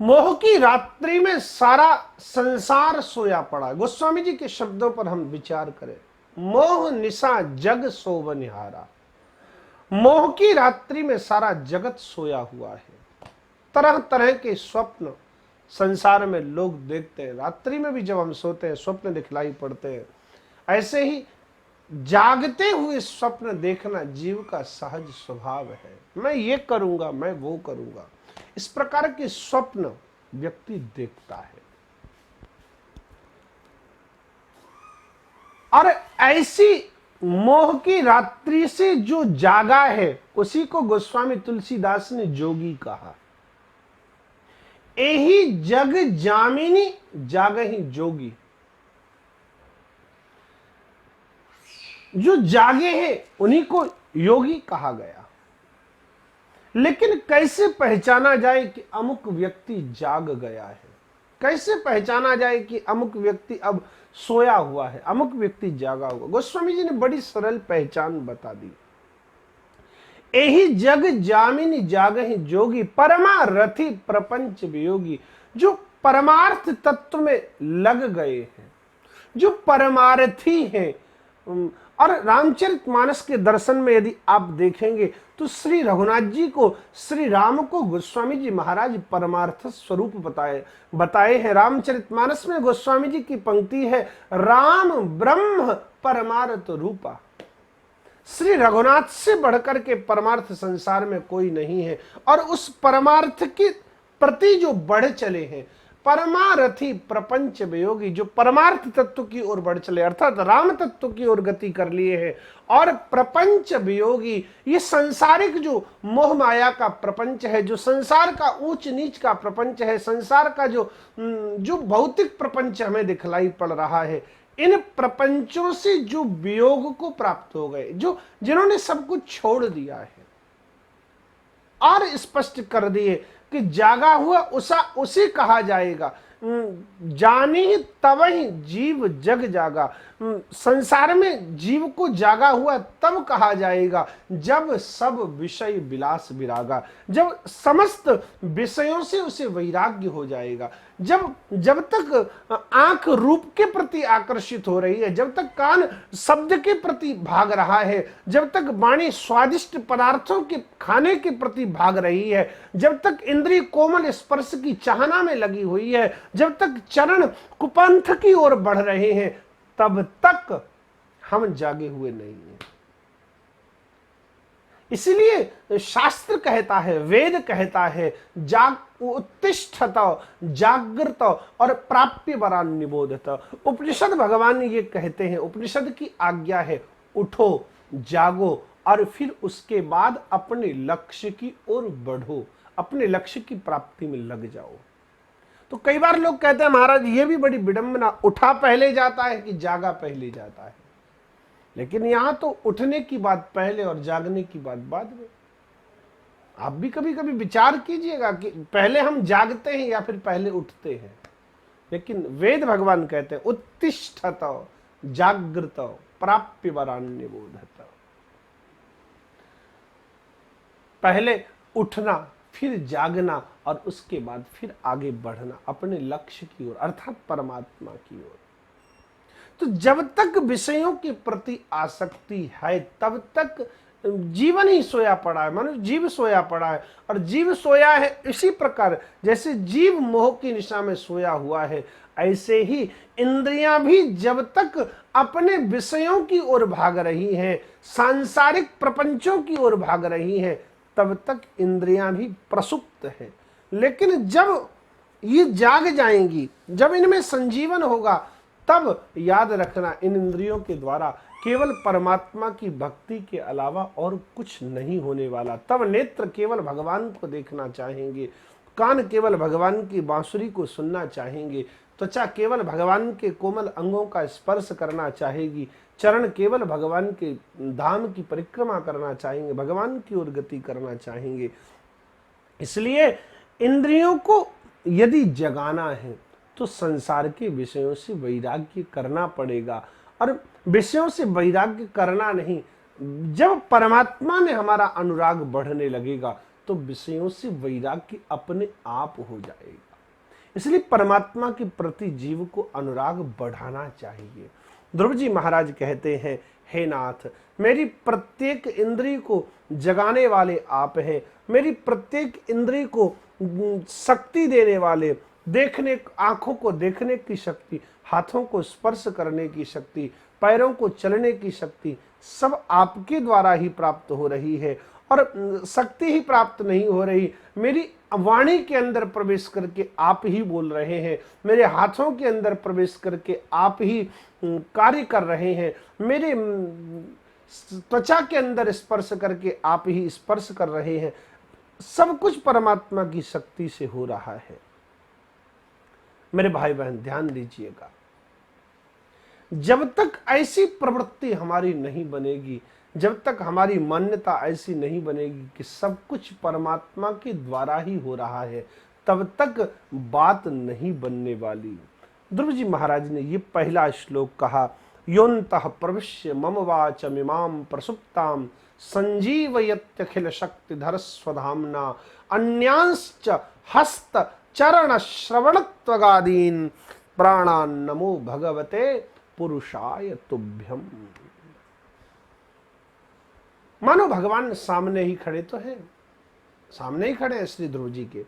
मोह की रात्रि में सारा संसार सोया पड़ा। गोस्वामी जी के शब्दों पर हम विचार करें। मोह निशा जग सोव निहारा। मोह की रात्रि में सारा जगत सोया हुआ है। तरह तरह के स्वप्न संसार में लोग देखते हैं। रात्रि में भी जब हम सोते हैं स्वप्न दिखलाई पड़ते हैं। ऐसे ही जागते हुए स्वप्न देखना जीव का सहज स्वभाव है। मैं ये करूंगा, मैं वो करूंगा, इस प्रकार के स्वप्न व्यक्ति देखता है। और ऐसी मोह की रात्रि से जो जागा है उसी को गोस्वामी तुलसीदास ने जोगी कहा। एही जग जामिनी जागहि जोगी। जो जागे हैं उन्हीं को योगी कहा गया। लेकिन कैसे पहचाना जाए कि अमुक व्यक्ति जाग गया है? कैसे पहचाना जाए कि अमुक व्यक्ति अब सोया हुआ है, अमुक व्यक्ति जागा हुआ? गोस्वामी जी ने बड़ी सरल पहचान बता दी। एही जग जामिनी जागहि जोगी, परमारथी प्रपंच वियोगी। जो परमार्थ तत्व में लग गए हैं, जो परमार्थी हैं। और रामचरितमानस के दर्शन में यदि आप देखेंगे तो श्री रघुनाथ जी को, श्री राम को गोस्वामी जी महाराज परमार्थ स्वरूप बताए हैं। रामचरितमानस में गोस्वामी जी की पंक्ति है, राम ब्रह्म परमार्थ रूपा। श्री रघुनाथ से बढ़कर के परमार्थ संसार में कोई नहीं है। और उस परमार्थ के प्रति जो बढ़ चले हैं, परमारथी प्रपंच वियोगी, जो परमार्थ तत्व की ओर बढ़ चले अर्थात राम तत्व की ओर गति कर लिए हैं। और प्रपंच वियोगी, ये सांसारिक जो मोह माया का प्रपंच है, जो संसार का ऊंच नीच का प्रपंच है, संसार का जो भौतिक प्रपंच हमें दिखलाई पड़ रहा है, इन प्रपंचों से जो वियोग को प्राप्त हो गए, जो जिन्होंने सब कुछ छोड़ दिया है और स्पष्ट कर दिए कि जागा हुआ उसे कहा जाएगा। जानी तवहि जीव जग जागा। संसार में जीव को जागा हुआ तब कहा जाएगा जब सब विषय विलास विरागा, जब समस्त विषयों से उसे वैराग्य हो जाएगा। जब तक आंख रूप के प्रति आकर्षित हो रही है, जब तक कान शब्द के प्रति भाग रहा है, जब तक वाणी स्वादिष्ट पदार्थों के खाने के प्रति भाग रही है, जब तक इंद्रिय कोमल स्पर्श की चाहना में लगी हुई है, जब तक चरण कुपंथ की ओर बढ़ रहे हैं, तब तक हम जागे हुए नहीं हैं। इसलिए शास्त्र कहता है, वेद कहता है, उत्तिष्ठत जागृत और प्राप्य वरान निबोधत। उपनिषद भगवान ये कहते हैं, उपनिषद की आज्ञा है, उठो जागो और फिर उसके बाद अपने लक्ष्य की ओर बढ़ो, अपने लक्ष्य की प्राप्ति में लग जाओ। तो कई बार लोग कहते हैं महाराज ये भी बड़ी विडंबना, उठा पहले जाता है कि जागा पहले जाता है? लेकिन यहां तो उठने की बात पहले और जागने की बात बाद में। आप भी कभी कभी विचार कीजिएगा कि पहले हम जागते हैं या फिर पहले उठते हैं। लेकिन वेद भगवान कहते हैं उत्तिष्ठत जागृत प्राप्य वरान्य बोधत। पहले उठना, फिर जागना और उसके बाद फिर आगे बढ़ना अपने लक्ष्य की ओर अर्थात परमात्मा की ओर। तो जब तक विषयों के प्रति आसक्ति है तब तक जीवन ही सोया पड़ा है, मनुष्य जीव सोया पड़ा है। और जीव सोया है इसी प्रकार जैसे जीव मोह की निशा में सोया हुआ है, ऐसे ही इंद्रियां भी जब तक अपने विषयों की ओर भाग रही हैं, सांसारिक प्रपंचों की ओर भाग रही हैं, तब तक इंद्रियां भी प्रसुप्त हैं। लेकिन जब ये जाग जाएंगी, जब इनमें संजीवन होगा, तब याद रखना इन इंद्रियों के द्वारा केवल परमात्मा की भक्ति के अलावा और कुछ नहीं होने वाला। तब नेत्र केवल भगवान को देखना चाहेंगे, कान केवल भगवान की बांसुरी को सुनना चाहेंगे, त्वचा केवल भगवान के कोमल अंगों का स्पर्श करना चाहेगी, चरण केवल भगवान के धाम की परिक्रमा करना चाहेंगे, भगवान की ओर गति करना चाहेंगे। इसलिए इंद्रियों को यदि जगाना है तो संसार के विषयों से वैराग्य करना पड़ेगा। और विषयों से वैराग्य करना नहीं, जब परमात्मा में हमारा अनुराग बढ़ने लगेगा तो विषयों से वैराग्य अपने आप हो जाएगा। इसलिए परमात्मा के प्रति जीव को अनुराग बढ़ाना चाहिए। ध्रुव जी महाराज कहते हैं, हे नाथ, मेरी प्रत्येक इंद्रिय को जगाने वाले आप हैं, मेरी प्रत्येक इंद्रिय को शक्ति देने वाले, देखने, आंखों को देखने की शक्ति, हाथों को स्पर्श करने की शक्ति, पैरों को चलने की शक्ति सब आपके द्वारा ही प्राप्त हो रही है। और शक्ति ही प्राप्त नहीं हो रही, मेरी वाणी के अंदर प्रवेश करके आप ही बोल रहे हैं, मेरे हाथों के अंदर प्रवेश करके आप ही कार्य कर रहे हैं, मेरे त्वचा के अंदर स्पर्श करके आप ही स्पर्श कर रहे हैं। सब कुछ परमात्मा की शक्ति से हो रहा है। मेरे भाई बहन ध्यान दीजिएगा, जब तक ऐसी प्रवृत्ति हमारी नहीं बनेगी, जब तक हमारी मान्यता ऐसी नहीं बनेगी कि सब कुछ परमात्मा के द्वारा ही हो रहा है, तब तक बात नहीं बनने वाली। ध्रुव जी महाराज ने ये पहला श्लोक कहा, योन्तः प्रविश्य मम वाचमिमां प्रसुप्तां संजीवयत्यखिल शक्तिधर स्वधाम्ना अन्यांश्च हस्त चरण श्रवणत्वगादीन प्राणान नमो भगवते पुरुषाय तुभ्यम। मानो भगवान सामने ही खड़े तो हैं, सामने ही खड़े हैं श्री ध्रुव जी के।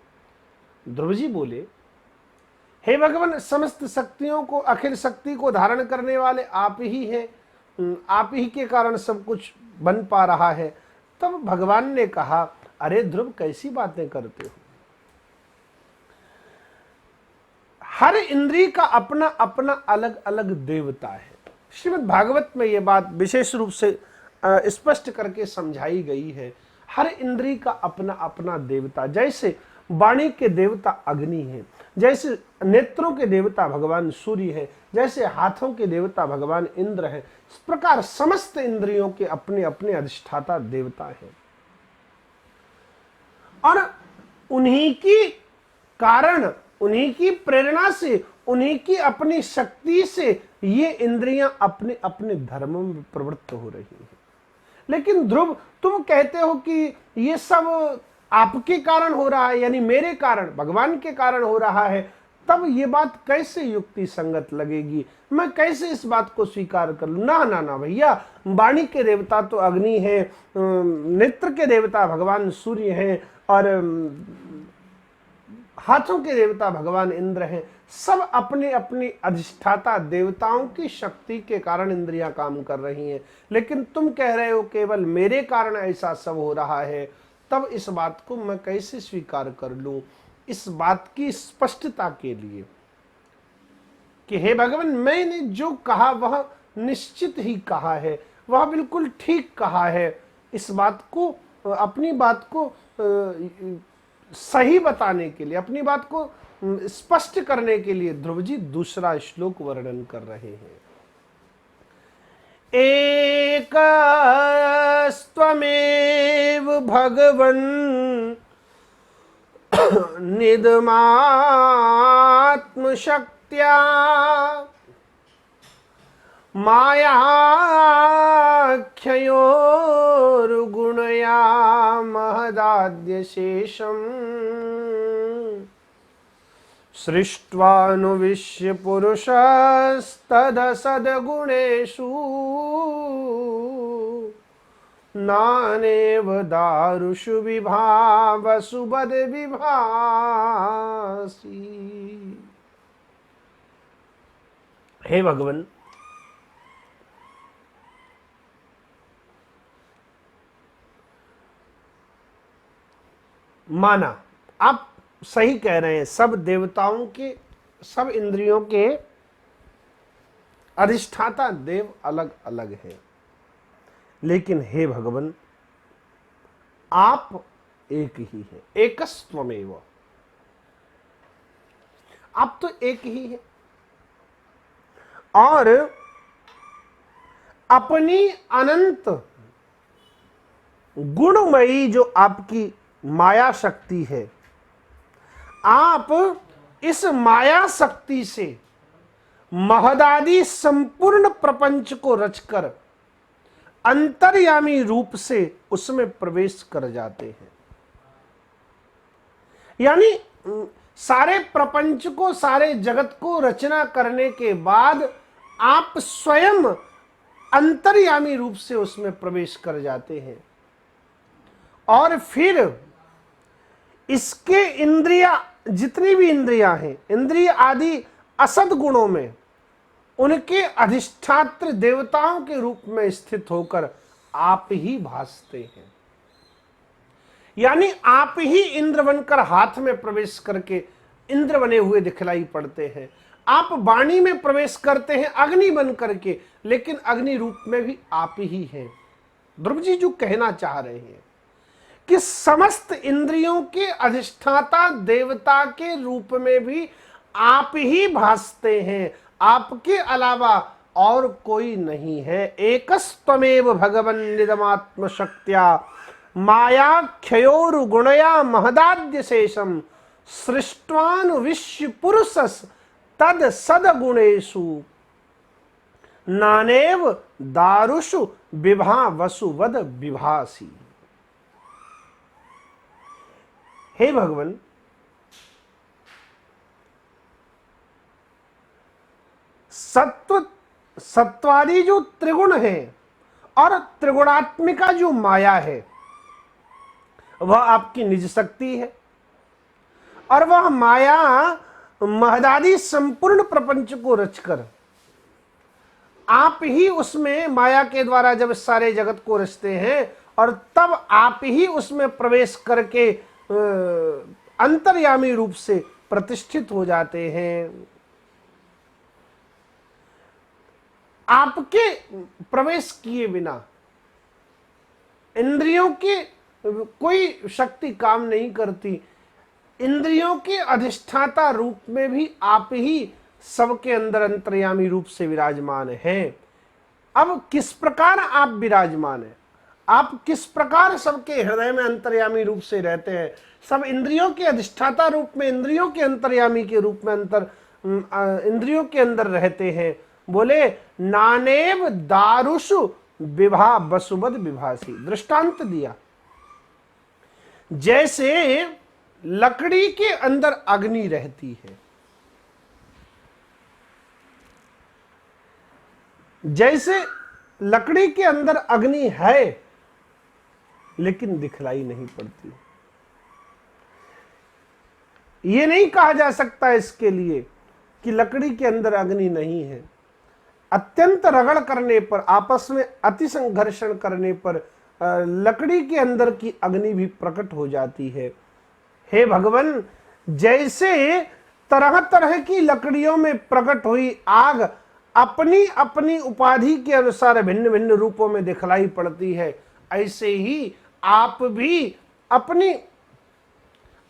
ध्रुव जी बोले, हे भगवान, समस्त शक्तियों को, अखिल शक्ति को धारण करने वाले आप ही हैं, आप ही के कारण सब कुछ बन पा रहा है। तब भगवान ने कहा, अरे ध्रुव, कैसी बातें करते हो? हर इंद्रिय का अपना अपना अलग अलग देवता है। श्रीमद् भागवत में यह बात विशेष रूप से स्पष्ट करके समझाई गई है। हर इंद्रिय का अपना अपना देवता, जैसे वाणी के देवता अग्नि है, जैसे नेत्रों के देवता भगवान सूर्य है, जैसे हाथों के देवता भगवान इंद्र है, इस प्रकार समस्त इंद्रियों के अपने अपने अधिष्ठाता देवता हैं। और उन्हीं की कारण, उन्हीं की प्रेरणा से, उन्हीं की अपनी शक्ति से ये इंद्रियां अपने अपने धर्मों में प्रवृत्त हो रही हैं। लेकिन ध्रुव, तुम कहते हो कि ये सब आपके कारण हो रहा है, यानी मेरे कारण, भगवान के कारण हो रहा है, तब ये बात कैसे युक्ति संगत लगेगी? मैं कैसे इस बात को स्वीकार कर लूं? ना ना ना भैया, वाणी के देवता तो अग्नि है, नेत्र के देवता भगवान सूर्य हैं, और हाथों के देवता भगवान इंद्र हैं। सब अपने अपने अधिष्ठाता देवताओं की शक्ति के कारण इंद्रियां काम कर रही हैं। लेकिन तुम कह रहे हो केवल मेरे कारण ऐसा सब हो रहा है, तब इस बात को मैं कैसे स्वीकार कर लूं? इस बात की स्पष्टता के लिए कि हे भगवान, मैंने जो कहा वह निश्चित ही कहा है, वह बिल्कुल ठीक कहा है। इस बात को, अपनी बात को सही बताने के लिए, अपनी बात को स्पष्ट करने के लिए ध्रुव जी दूसरा श्लोक वर्णन कर रहे हैं। एकस्त्वमेव भगवन् निदमात्मशक्त्या मायाख्ययोर्गुणया महदाद्यशेषम् सृष्ट्वानुविश्य पुरुषस्तदसद्गुणेषु नानेव दारुषु विभावसु बद्विभासि। हे भगवान, माना आप सही कह रहे हैं, सब देवताओं के, सब इंद्रियों के अधिष्ठाता देव अलग अलग हैं, लेकिन हे भगवान आप एक ही हैं, एकस्त्वमेव, आप तो एक ही हैं। और अपनी अनंत गुणमयी जो आपकी माया शक्ति है, आप इस माया शक्ति से महदादि संपूर्ण प्रपंच को रचकर अंतर्यामी रूप से उसमें प्रवेश कर जाते हैं। यानी सारे प्रपंच को, सारे जगत को रचना करने के बाद आप स्वयं अंतर्यामी रूप से उसमें प्रवेश कर जाते हैं और फिर इसके इंद्रिया, जितनी भी इंद्रियां हैं, इंद्रिय आदि असद गुणों में उनके अधिष्ठात्र देवताओं के रूप में स्थित होकर आप ही भासते हैं। यानी आप ही इंद्र बनकर हाथ में प्रवेश करके इंद्र बने हुए दिखलाई पड़ते हैं। आप वाणी में प्रवेश करते हैं अग्नि बन करके, लेकिन अग्नि रूप में भी आप ही हैं। ध्रुव जी जो कहना चाह रहे हैं कि समस्त इंद्रियों के अधिष्ठाता देवता के रूप में भी आप ही भासते हैं, आपके अलावा और कोई नहीं है। एकस्त्वमेव भगवन् निदमात्म शक्त्या मायाख्योर गुणया महदाद्य शेषम सृष्टवान विश्व पुरुषस तद सदगुणेषु नानेव दारुषु विभा वसुवद विभासी। हे भगवान, सत्वादी जो त्रिगुण है और त्रिगुणात्मिका जो माया है वह आपकी निज शक्ति है, और वह माया महदादि संपूर्ण प्रपंच को रचकर आप ही उसमें माया के द्वारा जब सारे जगत को रचते हैं और तब आप ही उसमें प्रवेश करके अंतर्यामी रूप से प्रतिष्ठित हो जाते हैं। आपके प्रवेश किए बिना इंद्रियों की कोई शक्ति काम नहीं करती। इंद्रियों के अधिष्ठाता रूप में भी आप ही सबके अंदर अंतर्यामी रूप से विराजमान हैं। अब किस प्रकार आप विराजमान हैं, आप किस प्रकार सबके हृदय में अंतर्यामी रूप से रहते हैं, सब इंद्रियों के अधिष्ठाता रूप में, इंद्रियों के अंतर्यामी के रूप में इंद्रियों के अंदर रहते हैं। बोले नानेव दारुषु विभा वसुवद विभासी। दृष्टांत दिया, जैसे लकड़ी के अंदर अग्नि रहती है, जैसे लकड़ी के अंदर अग्नि है लेकिन दिखलाई नहीं पड़ती। ये नहीं कहा जा सकता इसके लिए कि लकड़ी के अंदर अग्नि नहीं है। अत्यंत रगड़ करने पर, आपस में अति संघर्षण करने पर लकड़ी के अंदर की अग्नि भी प्रकट हो जाती है। हे भगवान, जैसे तरह तरह की लकड़ियों में प्रकट हुई आग अपनी अपनी उपाधि के अनुसार भिन्न भिन्न रूपों में दिखलाई पड़ती है, ऐसे ही आप भी अपनी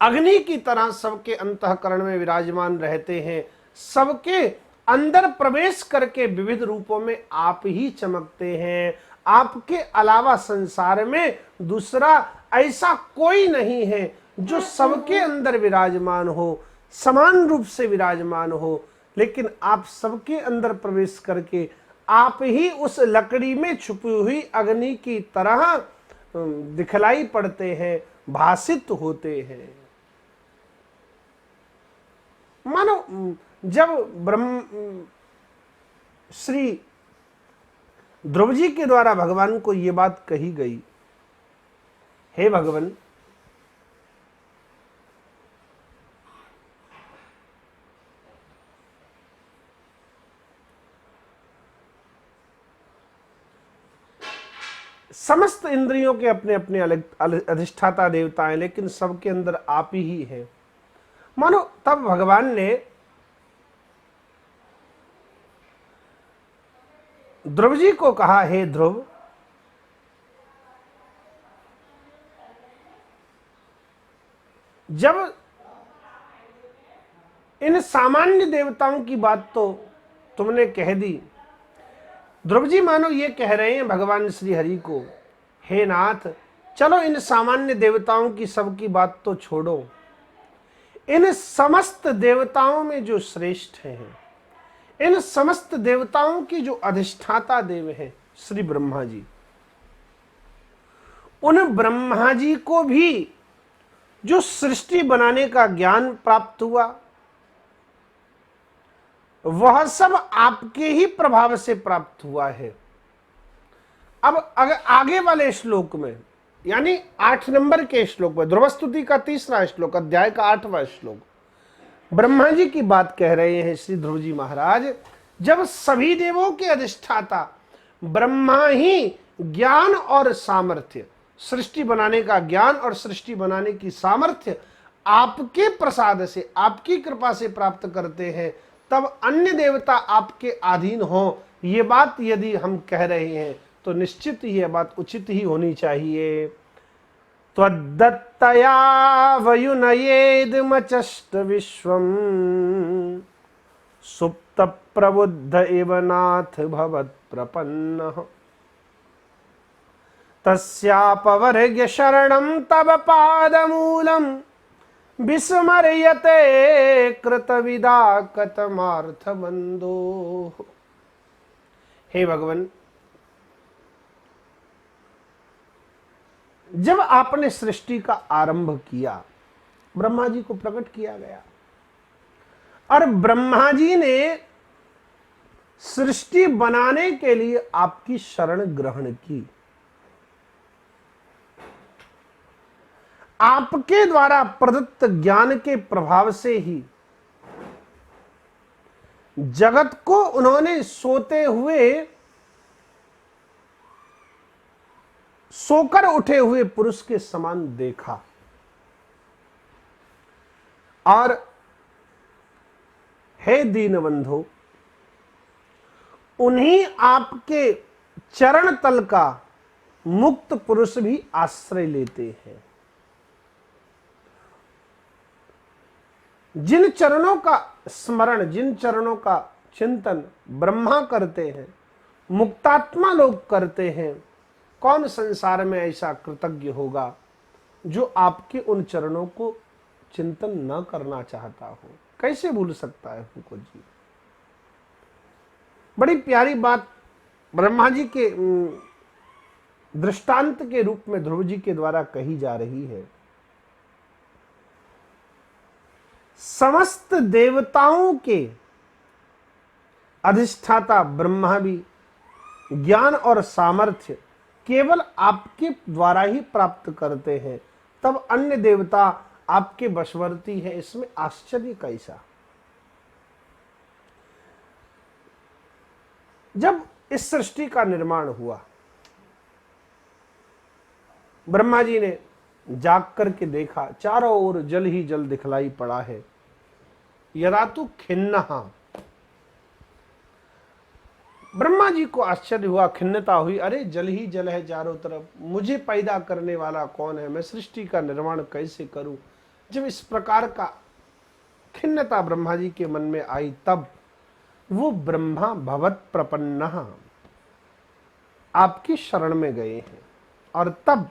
अग्नि की तरह सबके अंतःकरण में विराजमान रहते हैं। सबके अंदर प्रवेश करके विविध रूपों में आप ही चमकते हैं। आपके अलावा संसार में दूसरा ऐसा कोई नहीं है जो सबके अंदर विराजमान हो, समान रूप से विराजमान हो, लेकिन आप सबके अंदर प्रवेश करके आप ही उस लकड़ी में छुपी हुई अग्नि की तरह दिखलाई पड़ते हैं, भासित होते हैं। मानो जब ब्रह्म श्री ध्रुव जी के द्वारा भगवान को ये बात कही गई, हे भगवान, समस्त इंद्रियों के अपने अपने अलग अधिष्ठाता देवता हैं, लेकिन सबके अंदर आप ही हैं। मानो तब भगवान ने ध्रुव जी को कहा, हे ध्रुव, जब इन सामान्य देवताओं की बात तो तुमने कह दी, ध्रुव जी मानो ये कह रहे हैं भगवान श्री हरि को, हे नाथ, चलो इन सामान्य देवताओं की सबकी बात तो छोड़ो, इन समस्त देवताओं में जो श्रेष्ठ हैं, इन समस्त देवताओं की जो अधिष्ठाता देव हैं श्री ब्रह्मा जी, उन ब्रह्मा जी को भी जो सृष्टि बनाने का ज्ञान प्राप्त हुआ, वह सब आपके ही प्रभाव से प्राप्त हुआ है। अब अगर आगे वाले श्लोक में, यानी 8 नंबर के श्लोक में, ध्रुवस्तुति का 3रा श्लोक, अध्याय का 8वां श्लोक, ब्रह्मा जी की बात कह रहे हैं श्री ध्रुव जी महाराज। जब सभी देवों के अधिष्ठाता ब्रह्मा ही ज्ञान और सामर्थ्य, सृष्टि बनाने का ज्ञान और सृष्टि बनाने की सामर्थ्य आपके प्रसाद से, आपकी कृपा से प्राप्त करते हैं, तब अन्य देवता आपके अधीन हो, ये बात यदि हम कह रहे हैं तो निश्चित ही यह बात उचित ही होनी चाहिए। त्वद्दत्तया वयुनयेदमचष्ट विश्वम् सुप्त प्रबुद्ध इव नाथ भवत् प्रपन्नः तस्यापवर्ग्य शरणं तव पादमूलम् विस्मर्यते कृतविदा कतमार्थबन्धो। हे भगवान, जब आपने सृष्टि का आरंभ किया, ब्रह्मा जी को प्रकट किया गया और ब्रह्मा जी ने सृष्टि बनाने के लिए आपकी शरण ग्रहण की। आपके द्वारा प्रदत्त ज्ञान के प्रभाव से ही जगत को उन्होंने सोते हुए, सोकर उठे हुए पुरुष के समान देखा और हे दीनबंधो, उन्हीं आपके चरण तल का मुक्त पुरुष भी आश्रय लेते हैं। जिन चरणों का स्मरण, जिन चरणों का चिंतन ब्रह्मा करते हैं, मुक्तात्मा लोग करते हैं, कौन संसार में ऐसा कृतज्ञ होगा जो आपके उन चरणों को चिंतन न करना चाहता हो। कैसे भूल सकता है उनको जी। बड़ी प्यारी बात ब्रह्मा जी के दृष्टांत के रूप में ध्रुव जी के द्वारा कही जा रही है। समस्त देवताओं के अधिष्ठाता ब्रह्मा भी ज्ञान और सामर्थ्य केवल आपके द्वारा ही प्राप्त करते हैं, तब अन्य देवता आपके वशवर्ती है, इसमें आश्चर्य कैसा। जब इस सृष्टि का निर्माण हुआ, ब्रह्मा जी ने जाग करके देखा, चारों ओर जल ही जल दिखलाई पड़ा है। यदा तो खिन्नहा, ब्रह्मा जी को आश्चर्य हुआ, खिन्नता हुई, अरे जल ही जल है चारों तरफ, मुझे पैदा करने वाला कौन है, मैं सृष्टि का निर्माण कैसे करूं। जब इस प्रकार का खिन्नता ब्रह्मा जी के मन में आई, तब वो ब्रह्मा भवत प्रपन्नः आपकी शरण में गए हैं और तब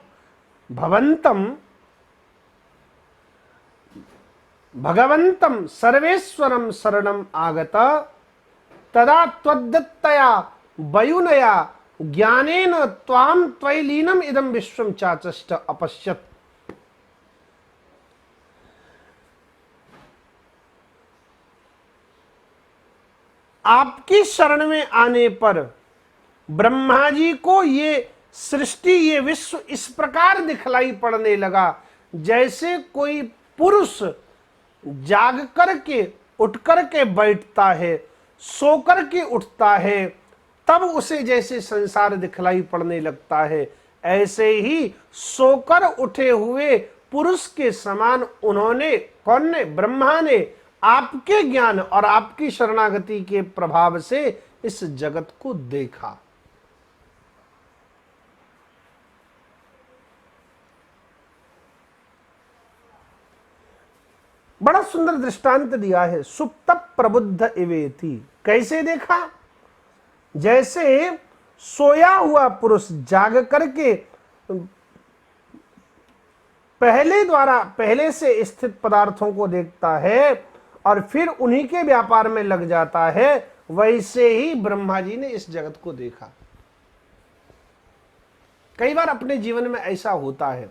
भगवंतम सर्वेश्वरम शरणम आगत तदा त्वद्दत्तया वयुनया ज्ञानेन त्वाम त्वयलीनम इदम विश्वम चाचष्ट अपश्यत। आपकी शरण में आने पर ब्रह्मा जी को ये सृष्टि, ये विश्व इस प्रकार दिखलाई पड़ने लगा जैसे कोई पुरुष जाग करके उठ करके बैठता है, सो करके उठता है, तब उसे जैसे संसार दिखलाई पड़ने लगता है, ऐसे ही सोकर उठे हुए पुरुष के समान उन्होंने, कौन ने, ब्रह्मा ने आपके ज्ञान और आपकी शरणागति के प्रभाव से इस जगत को देखा। बड़ा सुंदर दृष्टांत दिया है, सुप्त प्रबुद्ध इवेति। कैसे देखा? जैसे सोया हुआ पुरुष जाग करके पहले से स्थित पदार्थों को देखता है और फिर उन्हीं के व्यापार में लग जाता है, वैसे ही ब्रह्मा जी ने इस जगत को देखा। कई बार अपने जीवन में ऐसा होता है,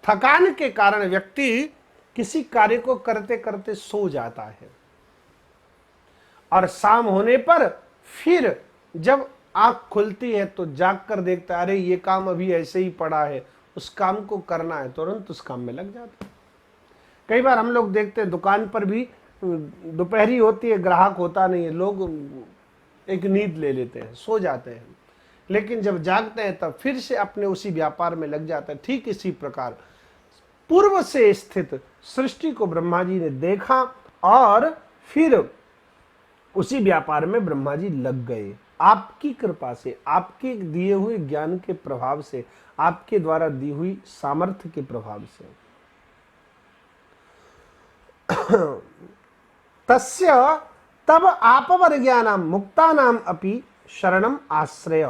थकान के कारण व्यक्ति किसी कार्य को करते करते सो जाता है और शाम होने पर फिर जब आंख खुलती है तो जाग कर देखता है, अरे ये काम अभी ऐसे ही पड़ा है, उस काम को करना है, तुरंत उस काम में लग जाता है। कई बार हम लोग देखते हैं दुकान पर भी दोपहरी होती है, ग्राहक होता नहीं है, लोग एक नींद ले लेते हैं, सो जाते हैं, लेकिन जब जागते हैं तब फिर से अपने उसी व्यापार में लग जाते हैं। ठीक इसी प्रकार पूर्व से स्थित सृष्टि को ब्रह्मा जी ने देखा और फिर उसी व्यापार में ब्रह्मा जी लग गए। आपकी कृपा से, आपके दिए हुए ज्ञान के प्रभाव से, आपके द्वारा दी हुई सामर्थ्य के प्रभाव से। तस्य तब आपवर्ग्यानां मुक्तानां अपि शरणम आश्रय।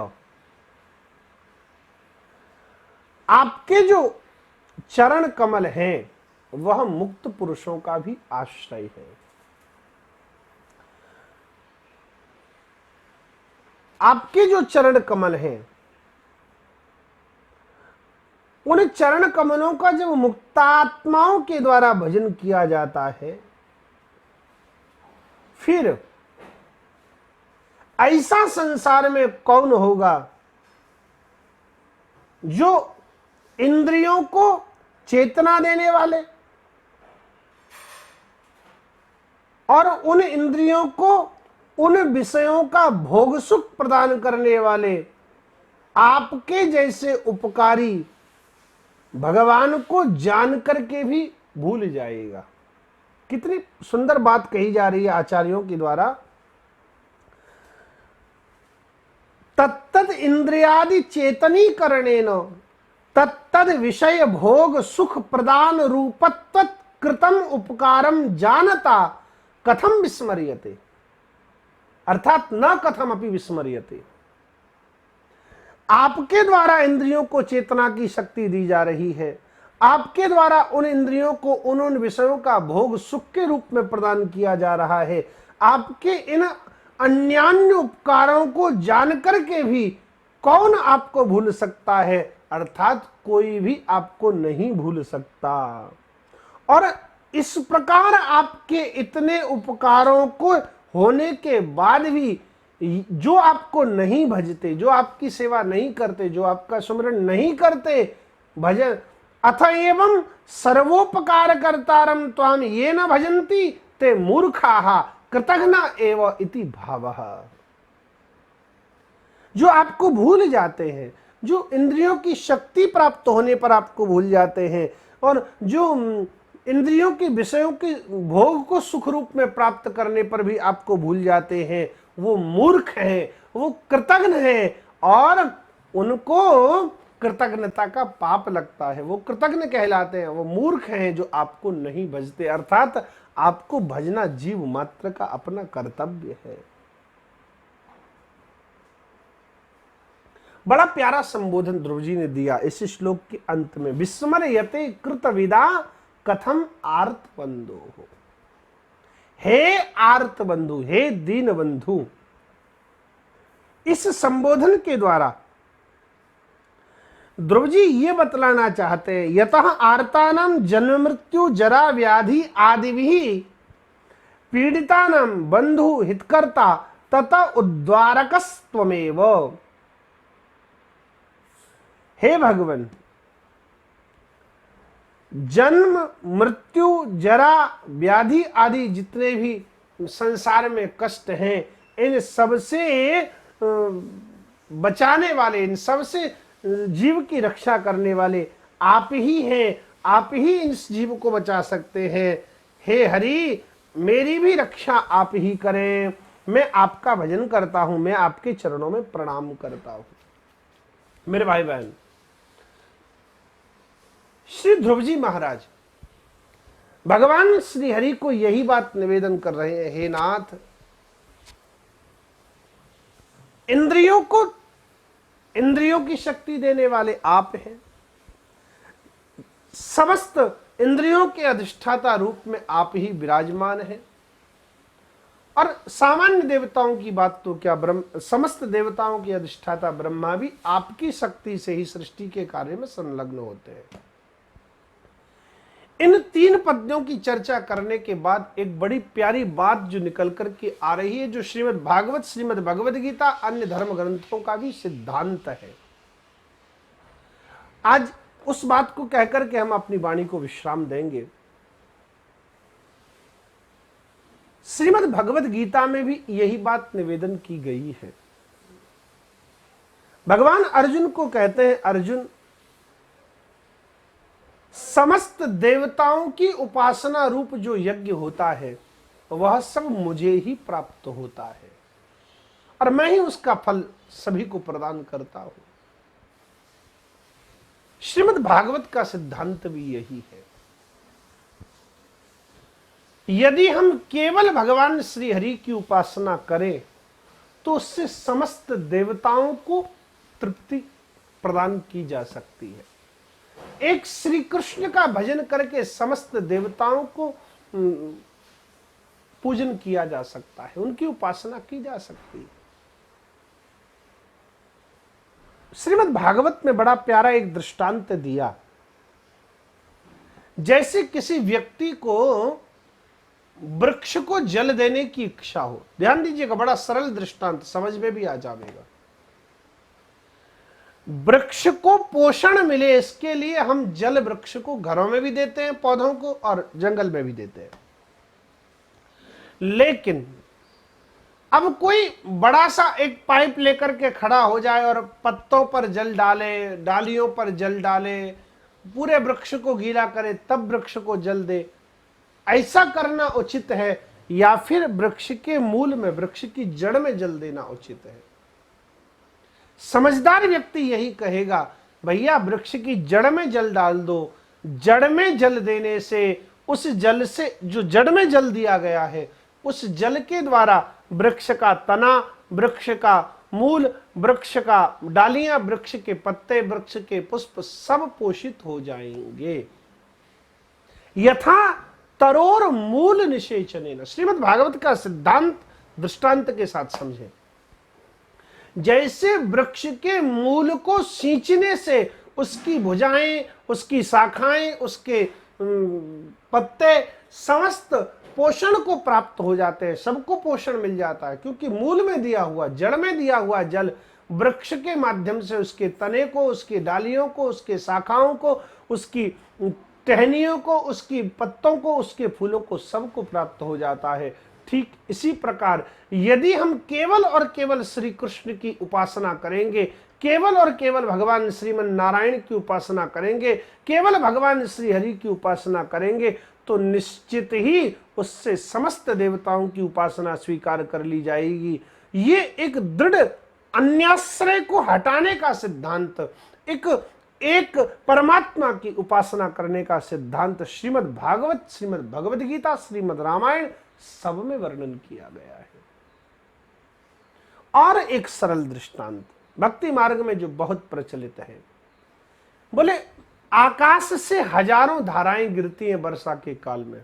आपके जो चरण कमल हैं वह मुक्त पुरुषों का भी आश्रय है। आपके जो चरण कमल हैं, उन चरण कमलों का जब मुक्तात्माओं के द्वारा भजन किया जाता है, फिर ऐसा संसार में कौन होगा जो इंद्रियों को चेतना देने वाले और उन इंद्रियों को उन विषयों का भोग सुख प्रदान करने वाले आपके जैसे उपकारी भगवान को जान करके भी भूल जाएगा। कितनी सुंदर बात कही जा रही है आचार्यों के द्वारा। तत्तद इंद्रियादि चेतनीकरणेन तत्तद विषय भोग सुख प्रदान रूपत्व कृतम उपकारम जानता कथम विस्मर्यते, अर्थात न कथम अपि विस्मर्यते। आपके द्वारा इंद्रियों को चेतना की शक्ति दी जा रही है, आपके द्वारा उन इंद्रियों को उन विषयों का भोग सुख के रूप में प्रदान किया जा रहा है। आपके इन अन्यान्य उपकारों को जान करके भी कौन आपको भूल सकता है, अर्थात कोई भी आपको नहीं भूल सकता। और इस प्रकार आपके इतने उपकारों को होने के बाद भी जो आपको नहीं भजते, जो आपकी सेवा नहीं करते, जो आपका सुमरन नहीं करते, भजन अथ एवं सर्वोपकार कर्तारम त्वाम ये न भजन्ति ते मूर्खाः कृतघ्ना एव इति भावः। जो आपको भूल जाते हैं, जो इंद्रियों की शक्ति प्राप्त होने पर आपको भूल जाते हैं और जो इंद्रियों के विषयों के भोग को सुख रूप में प्राप्त करने पर भी आपको भूल जाते हैं, वो मूर्ख हैं, वो कृतघ्न हैं और उनको कृतज्ञता का पाप लगता है। वो कृतज्ञ कहलाते हैं, वो मूर्ख हैं जो आपको नहीं भजते, अर्थात आपको भजना जीव मात्र का अपना कर्तव्य है। बड़ा प्यारा संबोधन ध्रुव जी ने दिया इस श्लोक के अंत में। विस्मर्यते कृतविदा कथम आर्त बंधु हो। हे आर्त बंधु, हे दीन बंधु, इस संबोधन के द्वारा ध्रुव जी ये बतलाना चाहते हैं, यतः आर्तानां जन्म मृत्यु जरा व्याधि आदि भी पीड़ितानां बंधु हितकर्ता तथा उद्धारकस्त्वमेव। हे भगवान, जन्म मृत्यु जरा व्याधि आदि जितने भी संसार में कष्ट हैं, इन सबसे बचाने वाले, इन सबसे जीव की रक्षा करने वाले आप ही हैं। आप ही इस जीव को बचा सकते हैं। हे हरि, मेरी भी रक्षा आप ही करें। मैं आपका भजन करता हूं, मैं आपके चरणों में प्रणाम करता हूं। मेरे भाई बहन, श्री ध्रुव जी महाराज भगवान श्री हरि को यही बात निवेदन कर रहे हैं, हे नाथ, इंद्रियों की शक्ति देने वाले आप हैं, समस्त इंद्रियों के अधिष्ठाता रूप में आप ही विराजमान हैं। और सामान्य देवताओं की बात तो क्या, समस्त देवताओं के अधिष्ठाता ब्रह्मा भी आपकी शक्ति से ही सृष्टि के कार्य में संलग्न होते हैं। इन 3 पद्यों की चर्चा करने के बाद एक बड़ी प्यारी बात जो निकल कर के आ रही है, जो श्रीमद् भागवत, श्रीमद् भगवद गीता, अन्य धर्म ग्रंथों का भी सिद्धांत है। आज उस बात को कहकर के हम अपनी वाणी को विश्राम देंगे। श्रीमद् भगवद गीता में भी यही बात निवेदन की गई है। भगवान अर्जुन को कहते हैं, अर्जुन, समस्त देवताओं की उपासना रूप जो यज्ञ होता है वह सब मुझे ही प्राप्त होता है और मैं ही उसका फल सभी को प्रदान करता हूं। श्रीमद् भागवत का सिद्धांत भी यही है। यदि हम केवल भगवान श्री हरि की उपासना करें तो उससे समस्त देवताओं को तृप्ति प्रदान की जा सकती है। एक श्री कृष्ण का भजन करके समस्त देवताओं को पूजन किया जा सकता है, उनकी उपासना की जा सकती है। श्रीमद् भागवत में बड़ा प्यारा एक दृष्टांत दिया। जैसे किसी व्यक्ति को वृक्ष को जल देने की इच्छा हो, ध्यान दीजिएगा, बड़ा सरल दृष्टांत, समझ में भी आ जाएगा। वृक्ष को पोषण मिले इसके लिए हम जल वृक्ष को घरों में भी देते हैं, पौधों को, और जंगल में भी देते हैं। लेकिन अब कोई बड़ा सा एक पाइप लेकर के खड़ा हो जाए और पत्तों पर जल डाले, डालियों पर जल डाले, पूरे वृक्ष को गीला करे तब वृक्ष को जल दे, ऐसा करना उचित है या फिर वृक्ष के मूल में, वृक्ष की जड़ में जल देना उचित है? समझदार व्यक्ति यही कहेगा, भैया वृक्ष की जड़ में जल डाल दो। जड़ में जल देने से, उस जल से, जो जड़ में जल दिया गया है, उस जल के द्वारा वृक्ष का तना, वृक्ष का मूल, वृक्ष का डालियां, वृक्ष के पत्ते, वृक्ष के पुष्प सब पोषित हो जाएंगे। यथा तरोर मूल निषेचनेन, श्रीमद् भागवत का सिद्धांत दृष्टांत के साथ समझें। जैसे वृक्ष के मूल को सींचने से उसकी भुजाएं, उसकी शाखाएं, उसके पत्ते समस्त पोषण को प्राप्त हो जाते हैं, सबको पोषण मिल जाता है, क्योंकि मूल में दिया हुआ, जड़ में दिया हुआ जल वृक्ष के माध्यम से उसके तने को, उसकी डालियों को, उसके शाखाओं को, उसकी टहनियों को, उसकी पत्तों को, उसके फूलों को, सबको प्राप्त हो जाता है। ठीक इसी प्रकार यदि हम केवल और केवल श्री कृष्ण की उपासना करेंगे, केवल और केवल भगवान श्रीमन नारायण की उपासना करेंगे, केवल भगवान श्री हरि की उपासना करेंगे, तो निश्चित ही उससे समस्त देवताओं की उपासना स्वीकार कर ली जाएगी। ये एक दृढ़ अन्याश्रय को हटाने का सिद्धांत, एक परमात्मा की उपासना करने का सिद्धांत श्रीमद् भागवत, श्रीमद् भगवद गीता, श्रीमद् रामायण सब में वर्णन किया गया है। और एक सरल दृष्टांत भक्ति मार्ग में जो बहुत प्रचलित है, बोले आकाश से हजारों धाराएं गिरती हैं वर्षा के काल में।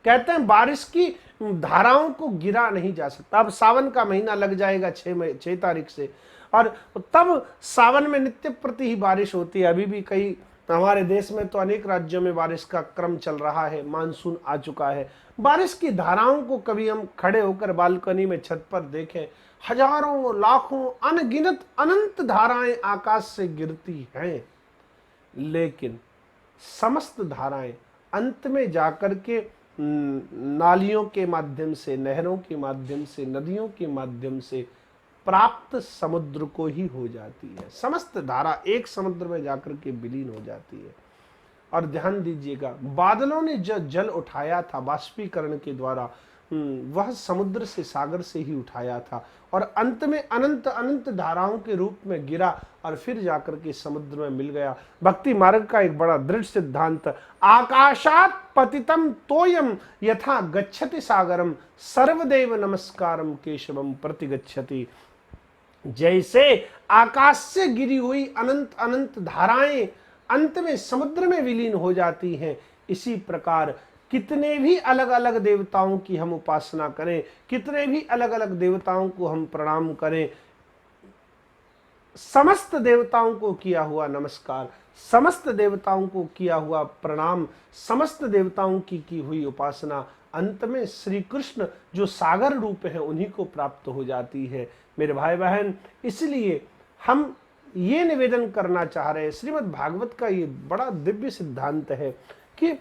कहते हैं बारिश की धाराओं को गिरा नहीं जा सकता। अब सावन का महीना लग जाएगा 6 तारीख से, और तब सावन में नित्य प्रति ही बारिश होती है। अभी भी कई हमारे देश में तो अनेक राज्यों में बारिश का क्रम चल रहा है, मानसून आ चुका है। बारिश की धाराओं को कभी हम खड़े होकर बालकनी में छत पर देखें, हजारों, लाखों, अनगिनत, अनंत धाराएं आकाश से गिरती हैं, लेकिन समस्त धाराएं अंत में जाकर के नालियों के माध्यम से, नहरों के माध्यम से, नदियों के माध्यम से प्राप्त समुद्र को ही हो जाती है। समस्त धारा एक समुद्र में जाकर के विलीन हो जाती है। और ध्यान दीजिएगा, बादलों ने जो जल उठाया था बाष्पीकरण के द्वारा, वह समुद्र से, सागर से ही उठाया था और अंत में अनंत अनंत धाराओं के रूप में गिरा और फिर जाकर के समुद्र में मिल गया। भक्ति मार्ग का एक बड़ा दृढ़ सिद्धांत, आकाशात पतितम तोयम यथा गच्छति सागरम सर्वदेव नमस्कारम केशवम प्रतिगच्छति। जैसे आकाश से गिरी हुई अनंत अनंत धाराएं अंत में समुद्र में विलीन हो जाती हैं, इसी प्रकार कितने भी अलग अलग देवताओं की हम उपासना करें, कितने भी अलग अलग देवताओं को हम प्रणाम करें, समस्त देवताओं को किया हुआ नमस्कार, समस्त देवताओं को किया हुआ प्रणाम, समस्त देवताओं की हुई उपासना अंत में श्री कृष्ण जो सागर रूप है उन्हीं को प्राप्त हो जाती है। मेरे भाई बहन, इसलिए हम ये निवेदन करना चाह रहे हैं, श्रीमद् भागवत का ये बड़ा दिव्य सिद्धांत है कि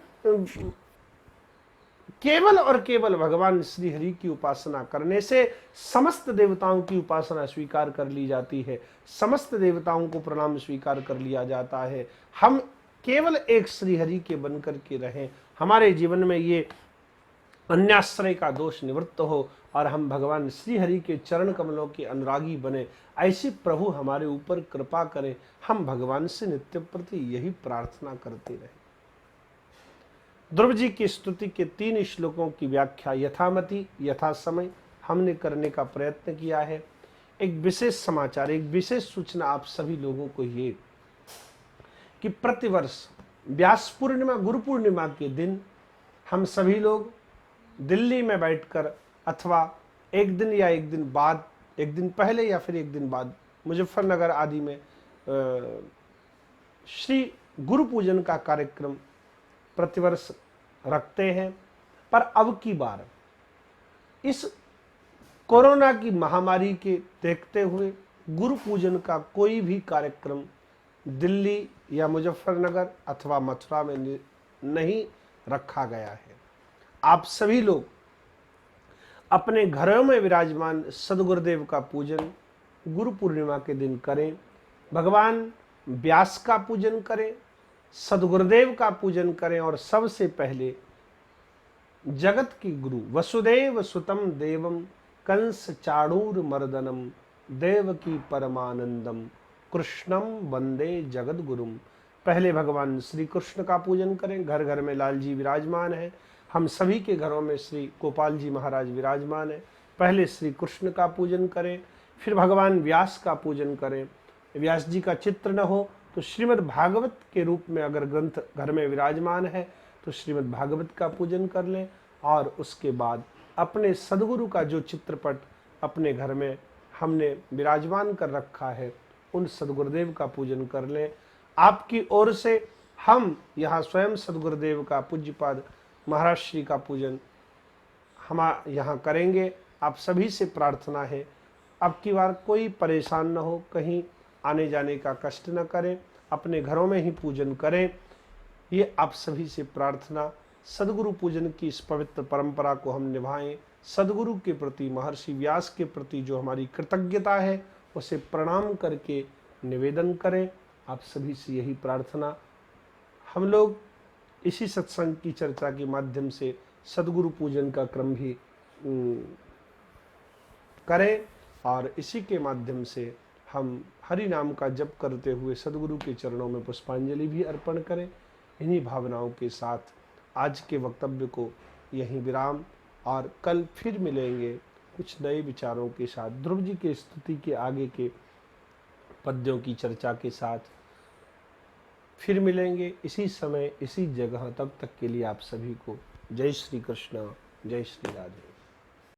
केवल और केवल भगवान श्री हरि की उपासना करने से समस्त देवताओं की उपासना स्वीकार कर ली जाती है, समस्त देवताओं को प्रणाम स्वीकार कर लिया जाता है। हम केवल एक श्री हरि के बनकर के रहें, हमारे जीवन में ये अन्याश्रय का दोष निवृत्त हो और हम भगवान श्री हरि के चरण कमलों के अनुरागी बने, ऐसे प्रभु हमारे ऊपर कृपा करें। हम भगवान से नित्य प्रति यही प्रार्थना करते रहें। ध्रुव जी की स्तुति के 3 श्लोकों की व्याख्या यथामति यथा समय हमने करने का प्रयत्न किया है। एक विशेष समाचार, एक विशेष सूचना आप सभी लोगों को ये कि प्रतिवर्ष व्यास पूर्णिमा, गुरु पूर्णिमा के दिन हम सभी लोग दिल्ली में बैठकर अथवा एक दिन या एक दिन बाद, एक दिन पहले या फिर एक दिन बाद मुजफ्फरनगर आदि में श्री गुरु पूजन का कार्यक्रम प्रतिवर्ष रखते हैं। पर अब की बार इस कोरोना की महामारी के देखते हुए गुरु पूजन का कोई भी कार्यक्रम दिल्ली या मुजफ्फरनगर अथवा मथुरा में नहीं रखा गया है। आप सभी लोग अपने घरों में विराजमान सदगुरुदेव का पूजन गुरु पूर्णिमा के दिन करें, भगवान व्यास का पूजन करें, सदगुरुदेव का पूजन करें और सबसे पहले जगत की गुरु वसुदेव सुतम देवम कंस चाणूर मर्दनम देवकी परमानंदम कृष्णम वंदे जगत गुरुम। पहले भगवान श्री कृष्ण का पूजन करें, घर घर में लाल जी विराजमान है, हम सभी के घरों में श्री गोपाल जी महाराज विराजमान है। पहले श्री कृष्ण का पूजन करें, फिर भगवान व्यास का पूजन करें। व्यास जी का चित्र न हो तो श्रीमद् भागवत के रूप में अगर ग्रंथ घर में विराजमान है तो श्रीमद् भागवत का पूजन कर लें और उसके बाद अपने सदगुरु का जो चित्रपट अपने घर में हमने विराजमान कर रखा है उन सदगुरुदेव का पूजन कर लें। आपकी ओर से हम यहाँ स्वयं सदगुरुदेव का पूज्यपाद महाराज श्री का पूजन हम यहाँ करेंगे। आप सभी से प्रार्थना है अब की बार कोई परेशान न हो, कहीं आने जाने का कष्ट न करें, अपने घरों में ही पूजन करें, ये आप सभी से प्रार्थना। सदगुरु पूजन की इस पवित्र परंपरा को हम निभाएं। सदगुरु के प्रति, महर्षि व्यास के प्रति जो हमारी कृतज्ञता है उसे प्रणाम करके निवेदन करें। आप सभी से यही प्रार्थना। हम लोग इसी सत्संग की चर्चा के माध्यम से सदगुरु पूजन का क्रम भी करें और इसी के माध्यम से हम हरि नाम का जप करते हुए सदगुरु के चरणों में पुष्पांजलि भी अर्पण करें। इन्हीं भावनाओं के साथ आज के वक्तव्य को यहीं विराम और कल फिर मिलेंगे कुछ नए विचारों के साथ, ध्रुव जी के स्तुति के आगे के पद्यों की चर्चा के साथ फिर मिलेंगे इसी समय इसी जगह। तब तक के लिए आप सभी को जय श्री कृष्ण, जय श्री राधे।